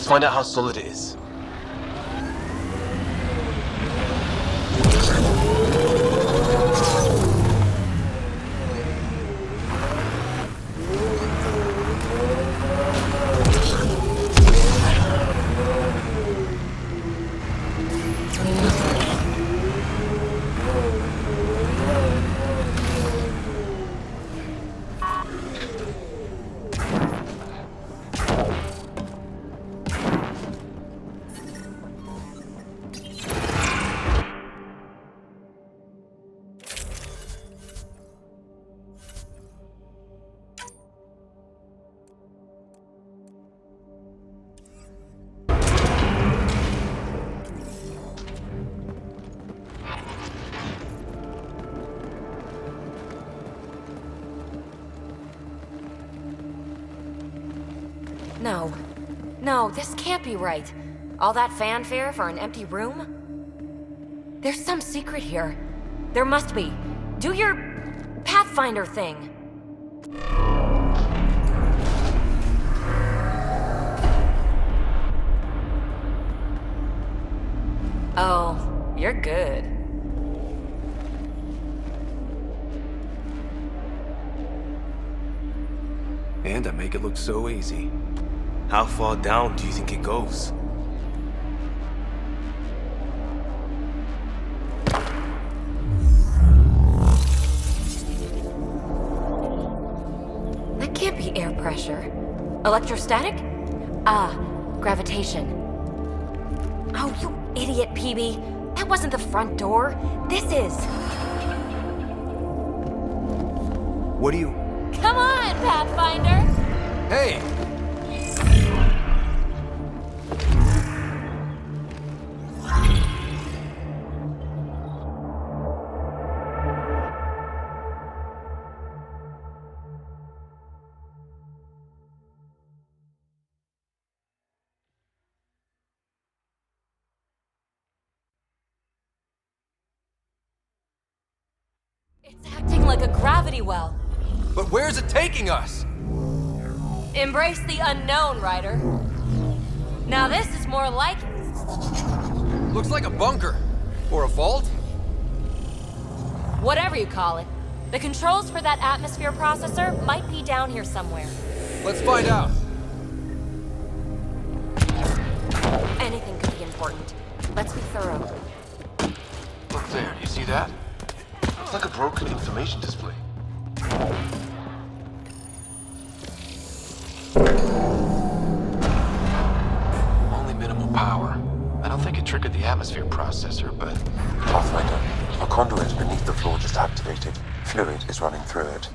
Let's find out how solid it is. No. No, this can't be right. All that fanfare for an empty room? There's some secret here. There must be. Do your Pathfinder thing. Oh, you're good. And I make it look so easy. How far down do you think it goes? That can't be air pressure. Electrostatic? Ah, gravitation. Oh, you idiot, PB. That wasn't the front door. This is. What do you... Come on, Pathfinder! Hey! It's acting like a gravity well. But where's it taking us? Embrace the unknown, Ryder. Now this is more like it. Looks like a bunker. Or a vault? Whatever you call it. The controls for that atmosphere processor might be down here somewhere. Let's find out. Anything could be important. Let's be thorough. Look there, do you see that? Looks like a broken information display. Only minimal power. I don't think it triggered the atmosphere processor, but... Pathfinder, a conduit beneath the floor just activated. Fluid is running through it.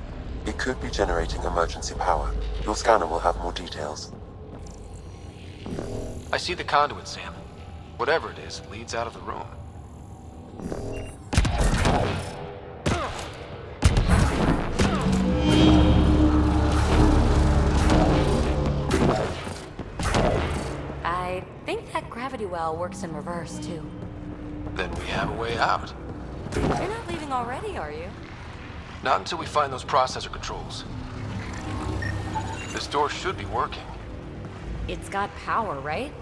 It could be generating emergency power. Your scanner will have more details. I see the conduit, Sam. Whatever it is, it leads out of the room. I think that gravity well works in reverse, too. Then we have a way out. You're not leaving already, are you? Not until we find those processor controls. This door should be working. It's got power, right?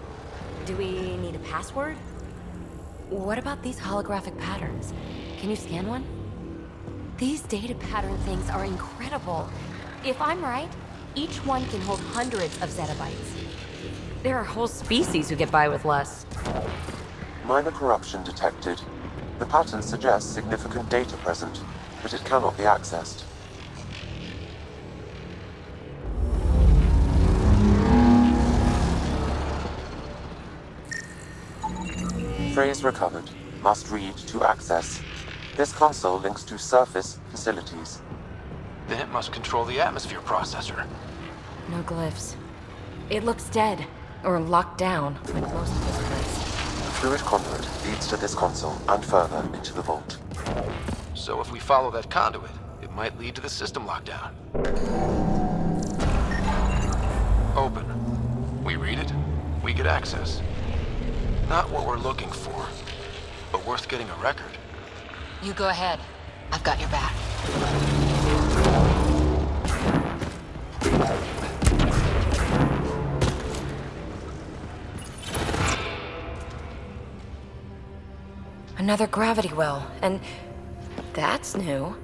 Do we need a password? What about these holographic patterns? Can you scan one? These data pattern things are incredible. If I'm right, each one can hold hundreds of zettabytes. There are whole species who get by with less. Minor corruption detected. The pattern suggests significant data present, but it cannot be accessed. Phrase recovered. Must read to access. This console links to surface facilities. Then it must control the atmosphere processor. No glyphs. It looks dead, or locked down, like most of this place. The fluid conduit leads to this console and further into the vault. So if we follow that conduit, it might lead to the system lockdown. Open. We read it, we get access. Not what we're looking for, but worth getting a record. You go ahead. I've got your back. Another gravity well, and that's new.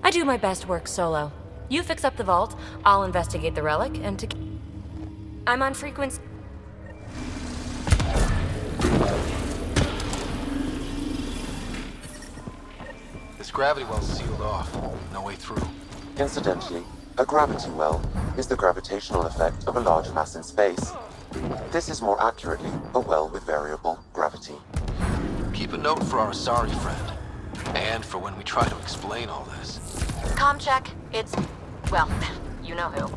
I do my best work solo. You fix up the vault, I'll investigate the relic, and I'm on frequency. This gravity well's sealed off. No way through. Incidentally, a gravity well is the gravitational effect of a large mass in space. This is more accurately a well with variable gravity. Keep a note for our sorry friend. And for when we try to explain all this. Comm check. It's... well, you know who.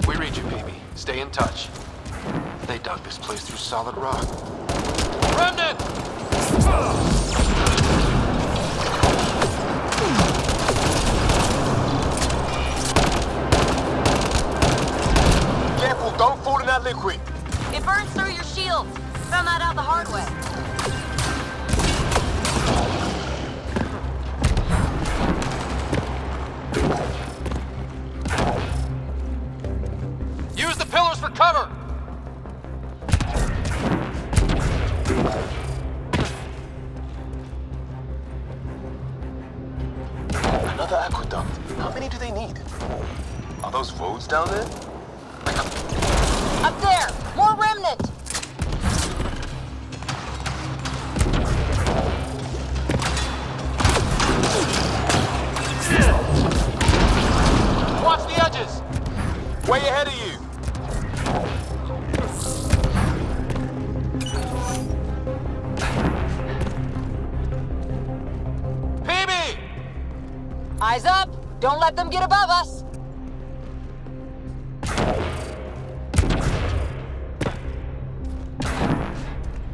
We read you, baby. Stay in touch. They dug this place through solid rock. Remnant! Careful, don't fall in that liquid. It burns through your shields. Found that out the hard way. Use the pillars for cover! Another aqueduct. How many do they need? Are those roads down there? Up there! More remnant! Watch the edges! Way ahead of you! PB! Eyes up! Don't let them get above us!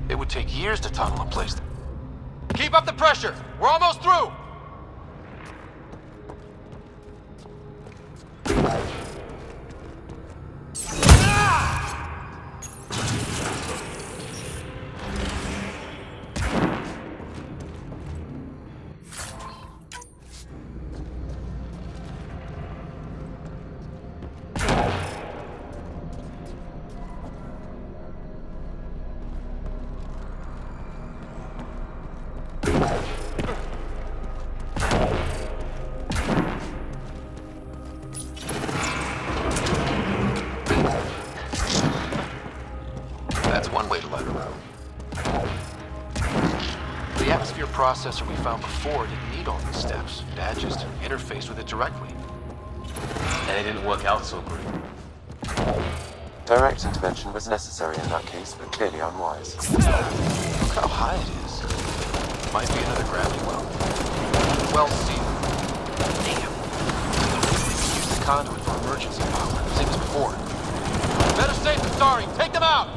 It would take years to tunnel a place. Keep up the pressure! We're almost through! That's one way to let her out. The atmosphere processor we found before didn't need all these steps. Dad just interfaced with it directly. And it didn't work out so great. Direct intervention was necessary in that case, but clearly unwise. Look how high it is. Might be another gravity well. Well sealed. Damn. Use the conduit for emergency power, same as before. Better safe than sorry. Take them out!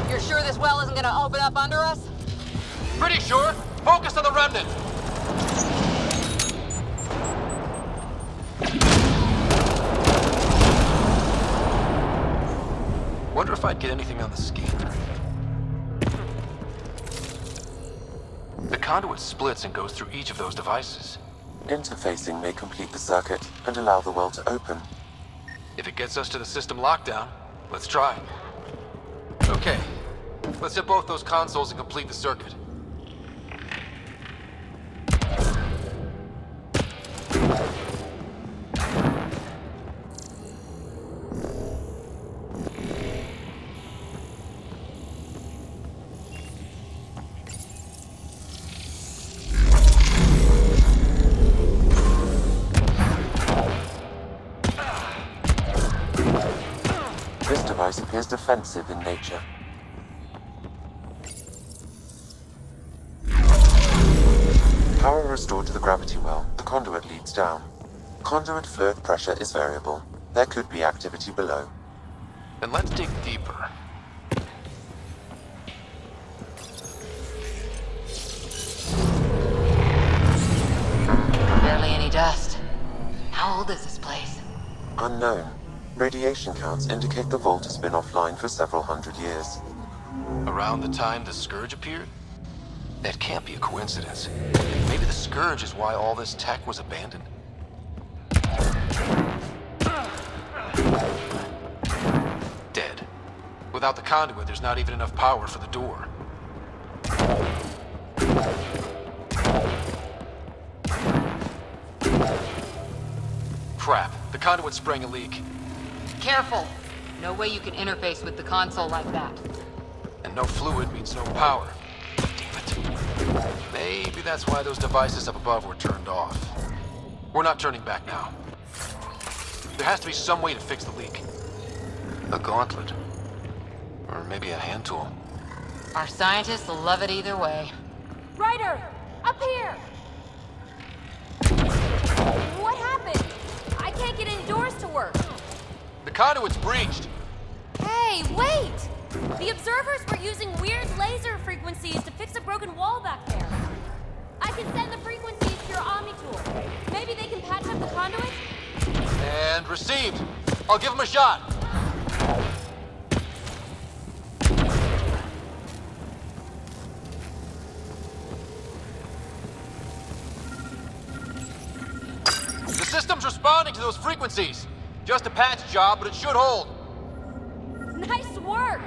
You're sure this well isn't gonna open up under us? Pretty sure. Focus on the remnant. Wonder if I'd get anything on the scanner. The conduit splits and goes through each of those devices. Interfacing may complete the circuit and allow the well to open. If it gets us to the system lockdown, let's try. Okay. Let's hit both those consoles and complete the circuit. This device appears defensive in nature. Power restored to the gravity well. The conduit leads down. Conduit fluid pressure is variable. There could be activity below. Then let's dig deeper. Barely any dust. How old is this place? Unknown. Radiation counts indicate the vault has been offline for several hundred years. Around the time the Scourge appeared? That can't be a coincidence. Maybe the Scourge is why all this tech was abandoned. Dead. Without the conduit, there's not even enough power for the door. Crap. The conduit sprang a leak. Careful. No way you can interface with the console like that. And no fluid means no power. Damn it. Maybe that's why those devices up above were turned off. We're not turning back now. There has to be some way to fix the leak. A gauntlet. Or maybe a hand tool. Our scientists will love it either way. Ryder! Up here! What happened? I can't get indoors to work. The conduit's breached. Hey, wait! The observers were using weird laser frequencies to fix a broken wall back there. I can send the frequencies to your Omni tool. Maybe they can patch up the conduit? And received. I'll give him a shot. The system's responding to those frequencies. Just a patch job, but it should hold. Nice work!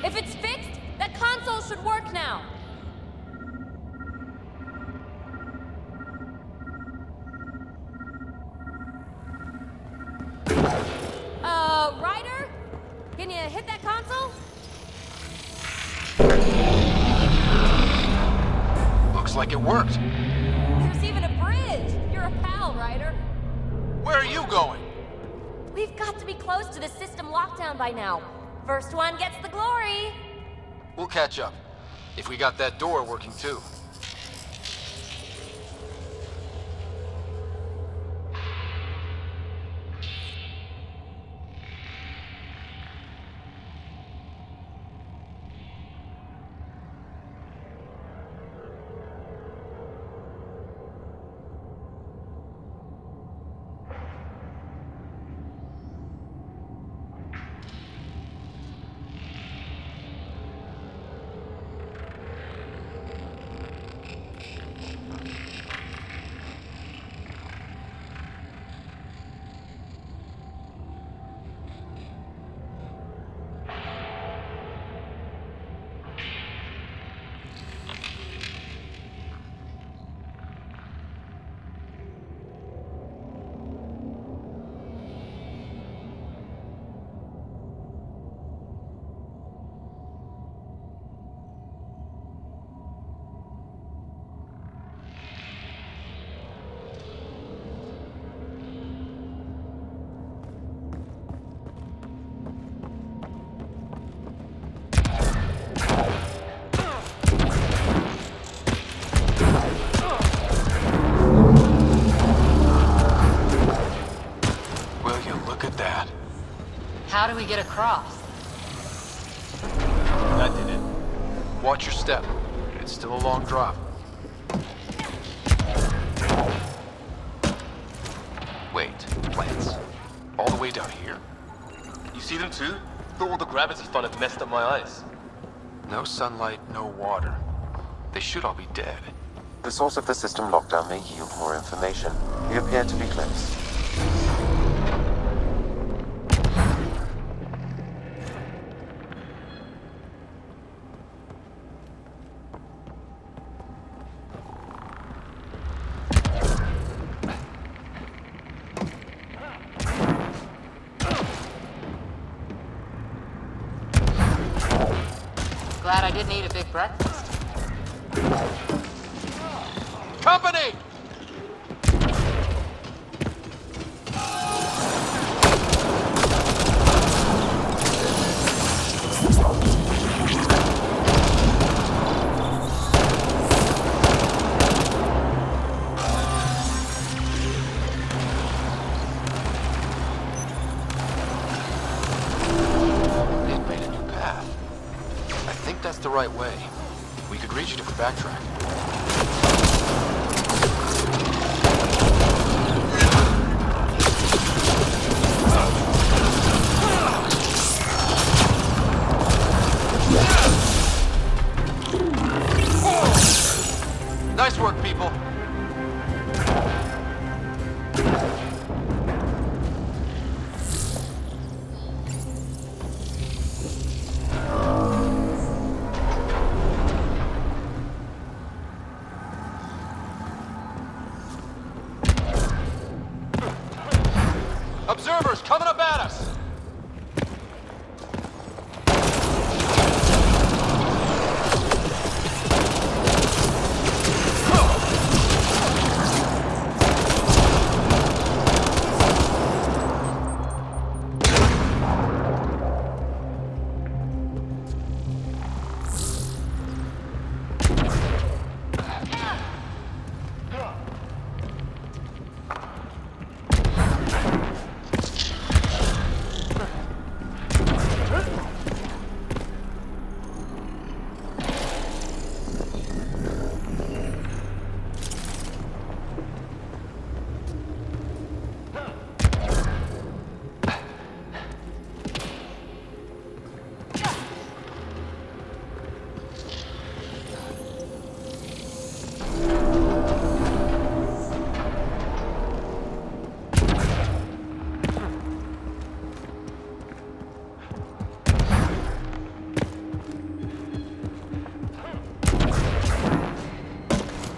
If it's fixed, that console should work now. Ryder? Can you hit that console? Looks like it worked. There's even a bridge. You're a pal, Ryder. Where are you going? We've got to be close to the system lockdown by now. First one gets the glory. We'll catch up. If we got that door working too. How do we get across? That did it. Watch your step. It's still a long drop. Wait, plants? All the way down here? You see them too? Thought all the gravity fun had messed up my eyes. No sunlight, no water. They should all be dead. The source of the system lockdown may yield more information. We appear to be close. Glad I didn't eat a big breakfast. Company! It made a new path. I think that's the right way. We could reach it if we backtrack. Observers coming up at us!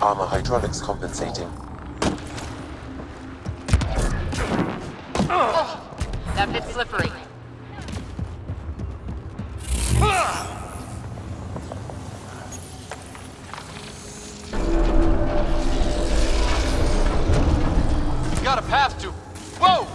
Armor hydraulics compensating. That bit's slippery. Got a path to... Whoa!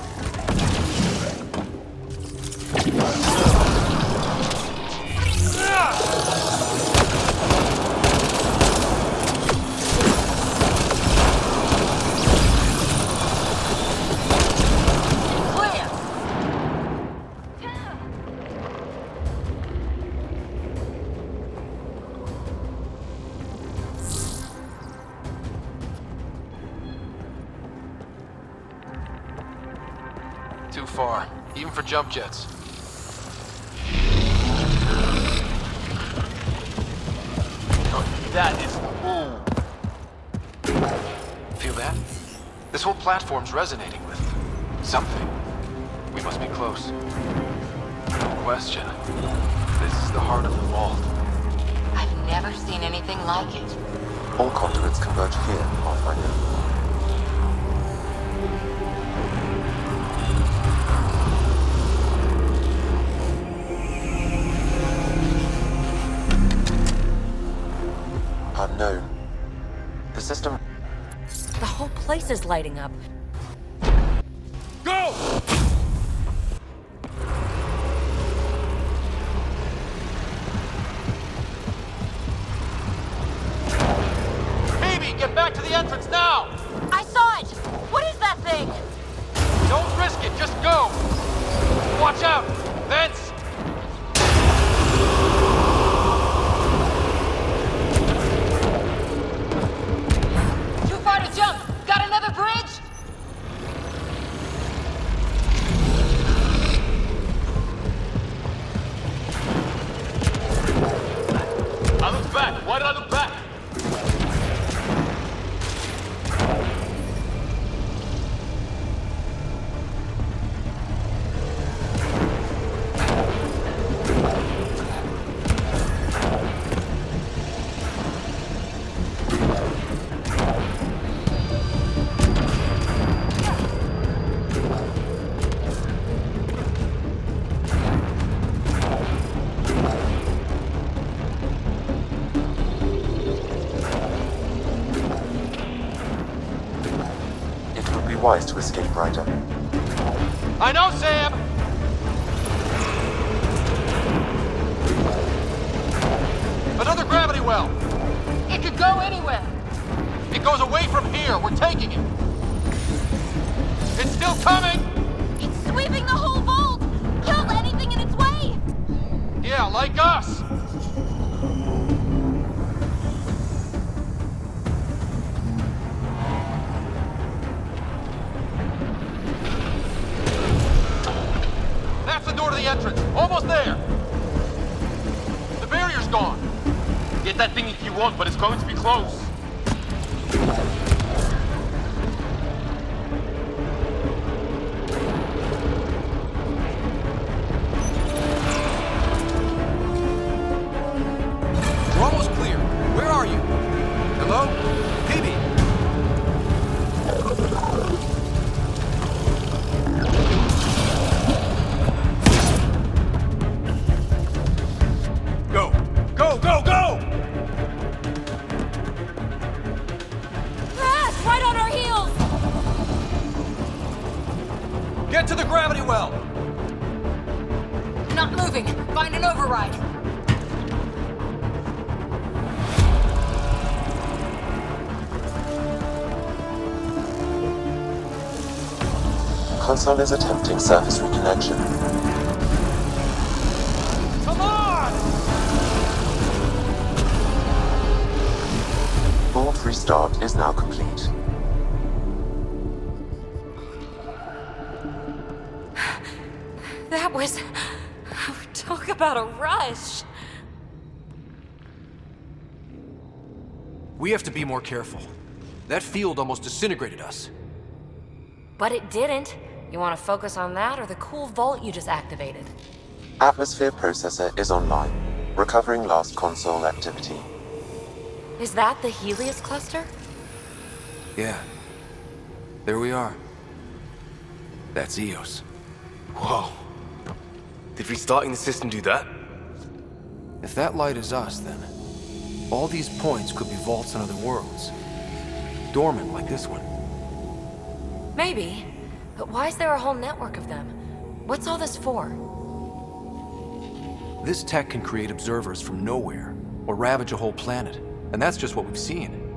Too far, even for jump jets. Oh, that is cool. Feel that? This whole platform's resonating with something. We must be close. No question. This is the heart of the vault. I've never seen anything like it. All conduits converge here, Pathfinder. Unknown. The system... The whole place is lighting up. Go! Phoebe, get back to the entrance now! I saw it! What is that thing? Don't risk it, just go! Watch out! Vents! Too far to jump! Got another bridge? I looked back! Why did I look back? Wise to escape, Ryder. I know, Sam! Another gravity well! It could go anywhere! It goes away from here! We're taking it! It's still coming! It's sweeping the whole vault! Kill anything in its way! Yeah, like us! Door to the entrance. Almost there. The barrier's gone. Get that thing if you want, but it's going to be close. We're almost clear. Where are you? Hello? Phoebe? Get to the gravity well! Not moving. Find an override. Console is attempting surface reconnection. Come on! Board restart is now complete. That was... Talk about a rush. We have to be more careful. That field almost disintegrated us. But it didn't. You want to focus on that or the cool vault you just activated? Atmosphere processor is online, recovering lost console activity. Is that the Helios cluster? Yeah. There we are. That's Eos. Whoa. Did restarting the system do that? If that light is us, then all these points could be vaults on other worlds. Dormant like this one. Maybe. But why is there a whole network of them? What's all this for? This tech can create observers from nowhere, or ravage a whole planet. And that's just what we've seen.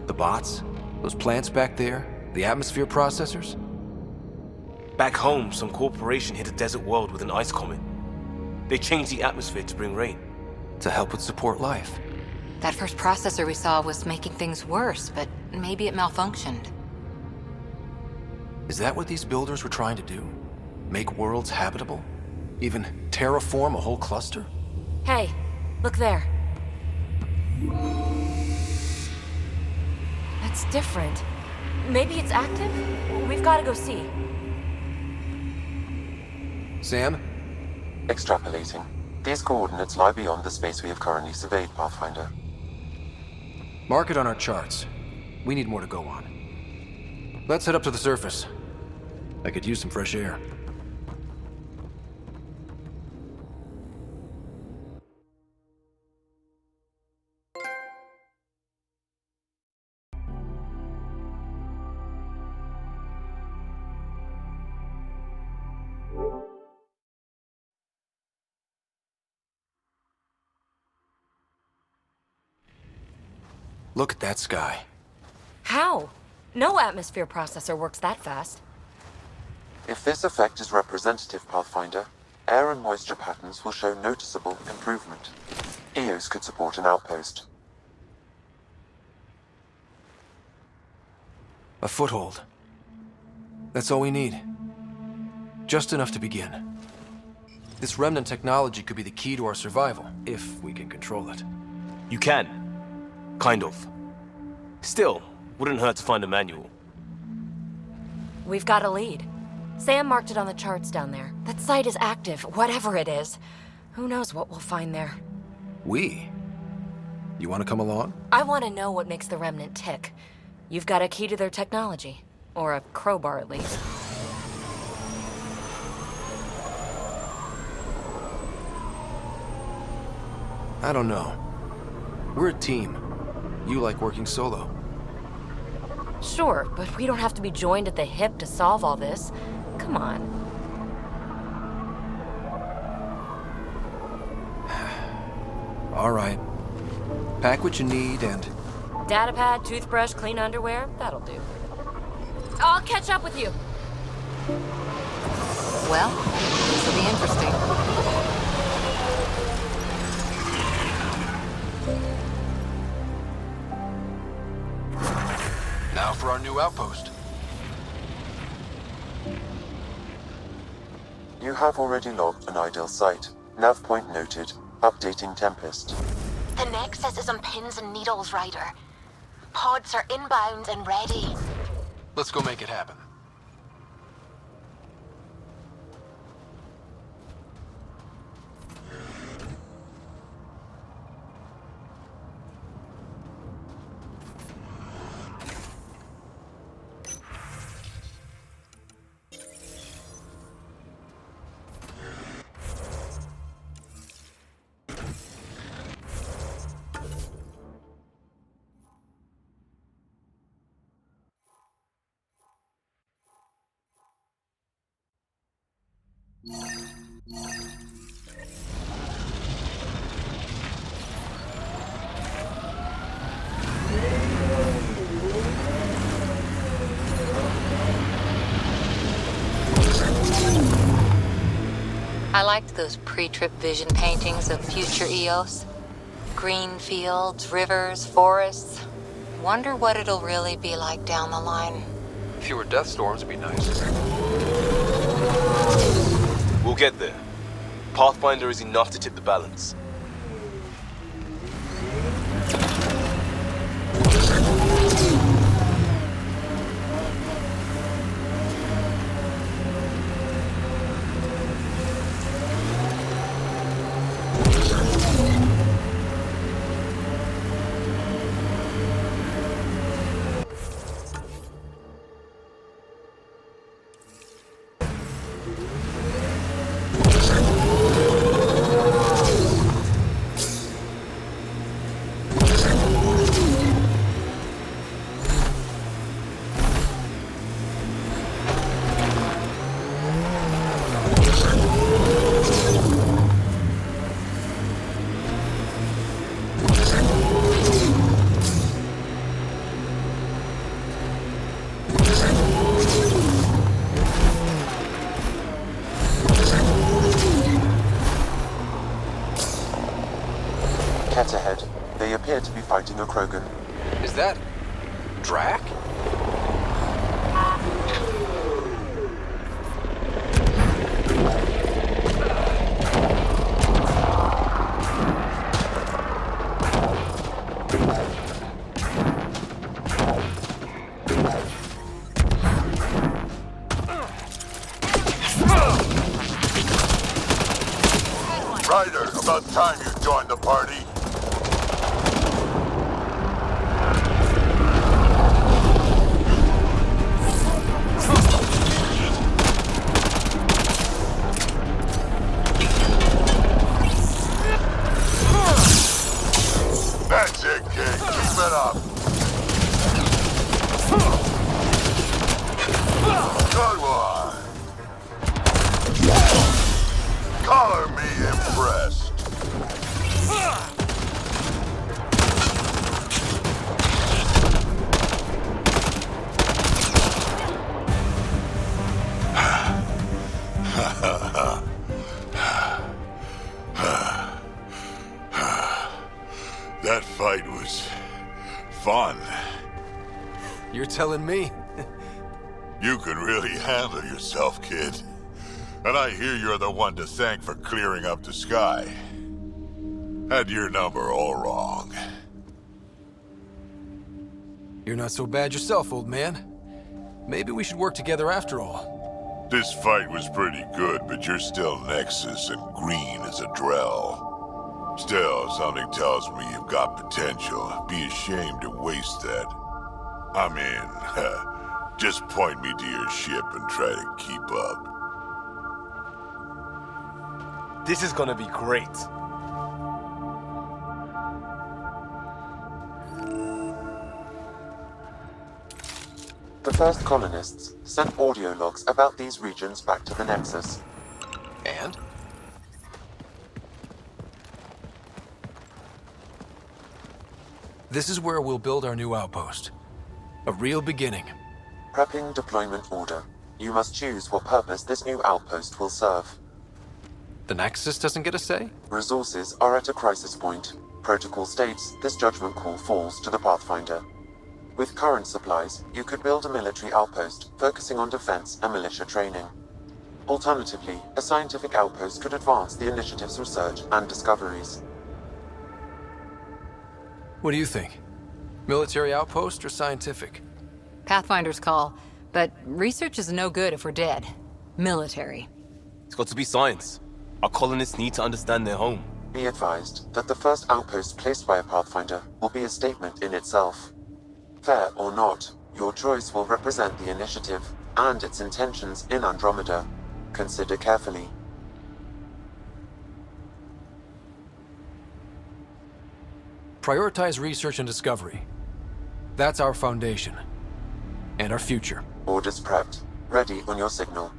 The bots, those plants back there, the atmosphere processors. Back home, some corporation hit a desert world with an ice comet. They changed the atmosphere to bring rain. To help with support life. That first processor we saw was making things worse, but maybe it malfunctioned. Is that what these builders were trying to do? Make worlds habitable? Even terraform a whole cluster? Hey, look there. That's different. Maybe it's active? We've got to go see. Sam? Extrapolating. These coordinates lie beyond the space we have currently surveyed, Pathfinder. Mark it on our charts. We need more to go on. Let's head up to the surface. I could use some fresh air. Look at that sky. How? No atmosphere processor works that fast. If this effect is representative, Pathfinder, air and moisture patterns will show noticeable improvement. Eos could support an outpost. A foothold. That's all we need. Just enough to begin. This remnant technology could be the key to our survival, if we can control it. You can. Kind of. Still, wouldn't hurt to find a manual. We've got a lead. Sam marked it on the charts down there. That site is active, whatever it is. Who knows what we'll find there. We? You want to come along? I want to know what makes the Remnant tick. You've got a key to their technology. Or a crowbar, at least. I don't know. We're a team. You like working solo. Sure, but we don't have to be joined at the hip to solve all this. Come on. All right. Pack what you need and... Datapad, toothbrush, clean underwear, that'll do. I'll catch up with you. Well, this will be interesting. Now for our new outpost. You have already logged an ideal site. Nav point noted. Updating Tempest. The Nexus is on pins and needles, Ryder. Pods are inbound and ready. Let's go make it happen. I liked those pre-trip vision paintings of future Eos. Green fields, rivers, forests. Wonder what it'll really be like down the line. Fewer death storms would be nice. We'll get there. Pathfinder is enough to tip the balance. Cat ahead. They appear to be fighting a Krogan. Is that... Drac? Ryder, about time you joined the party. That's it, kid. Keep it up. Good one. Color me impressed. That fight was fun. You're telling me? You can really handle yourself, kid. And I hear you're the one to thank for clearing up the sky. Had your number all wrong. You're not so bad yourself, old man. Maybe we should work together after all. This fight was pretty good, but you're still Nexus and green as a Drell. Still, something tells me you've got potential. Be ashamed to waste that. I mean, just point me to your ship and try to keep up. This is gonna be great. The first colonists sent audio logs about these regions back to the Nexus. And? This is where we'll build our new outpost. A real beginning. Prepping deployment order. You must choose what purpose this new outpost will serve. The Nexus doesn't get a say? Resources are at a crisis point. Protocol states this judgment call falls to the Pathfinder. With current supplies, you could build a military outpost focusing on defense and militia training. Alternatively, a scientific outpost could advance the initiative's research and discoveries. What do you think? Military outpost or scientific? Pathfinder's call, but research is no good if we're dead. Military. It's got to be science. Our colonists need to understand their home. Be advised that the first outpost placed by a Pathfinder will be a statement in itself. Fair or not, your choice will represent the initiative and its intentions in Andromeda. Consider carefully. Prioritize research and discovery. That's our foundation. And our future. Orders prepped. Ready on your signal.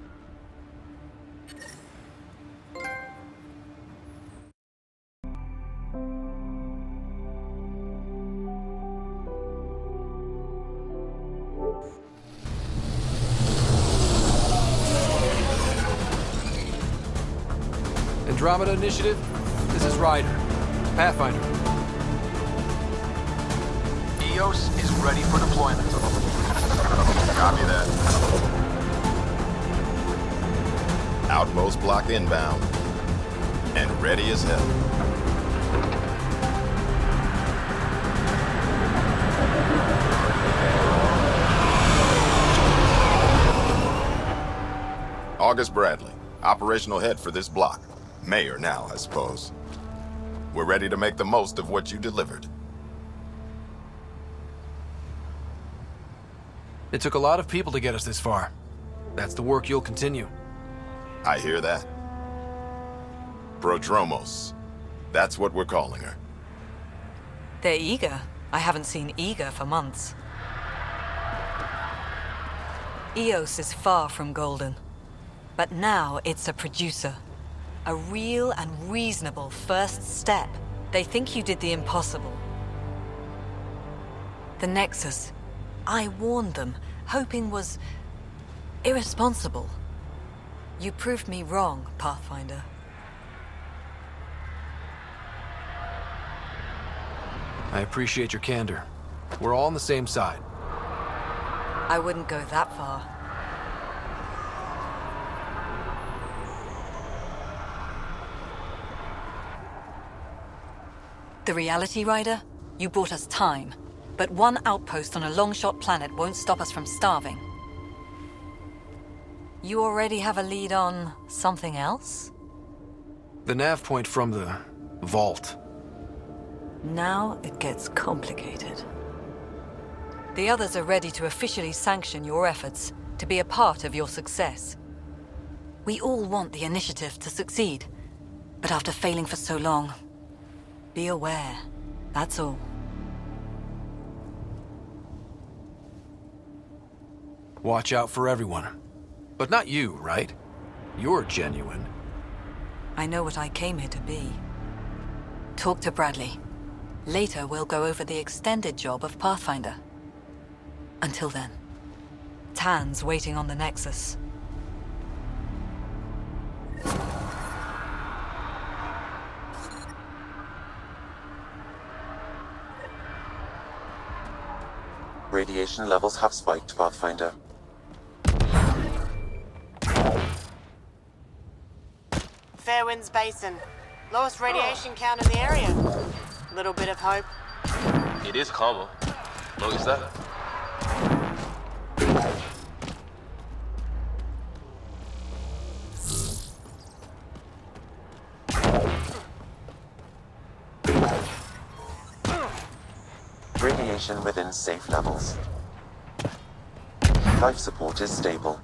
Andromeda Initiative, this is Ryder. Pathfinder. EOS is ready for deployment. Copy that. Outpost block inbound. And ready as hell. August Bradley, operational head for this block. Mayor now, I suppose. We're ready to make the most of what you delivered. It took a lot of people to get us this far. That's the work you'll continue. I hear that. Prodromos. That's what we're calling her. They're eager. I haven't seen eager for months. EOS is far from golden. But now it's a producer. A real and reasonable first step. They think you did the impossible. The Nexus. I warned them, hoping was irresponsible. You proved me wrong, Pathfinder. I appreciate your candor. We're all on the same side. I wouldn't go that far. The Reality Rider? You brought us time. But one outpost on a long-shot planet won't stop us from starving. You already have a lead on something else? The nav point from the vault. Now it gets complicated. The others are ready to officially sanction your efforts, to be a part of your success. We all want the initiative to succeed, but after failing for so long, be aware, that's all. Watch out for everyone. But not you, right? You're genuine. I know what I came here to be. Talk to Bradley. Later, we'll go over the extended job of Pathfinder. Until then, Tan's waiting on the Nexus. Radiation levels have spiked, Pathfinder. Fairwinds Basin. Lowest radiation count in the area. Little bit of hope. It is calmer. Notice that? Radiation within safe levels. Life support is stable.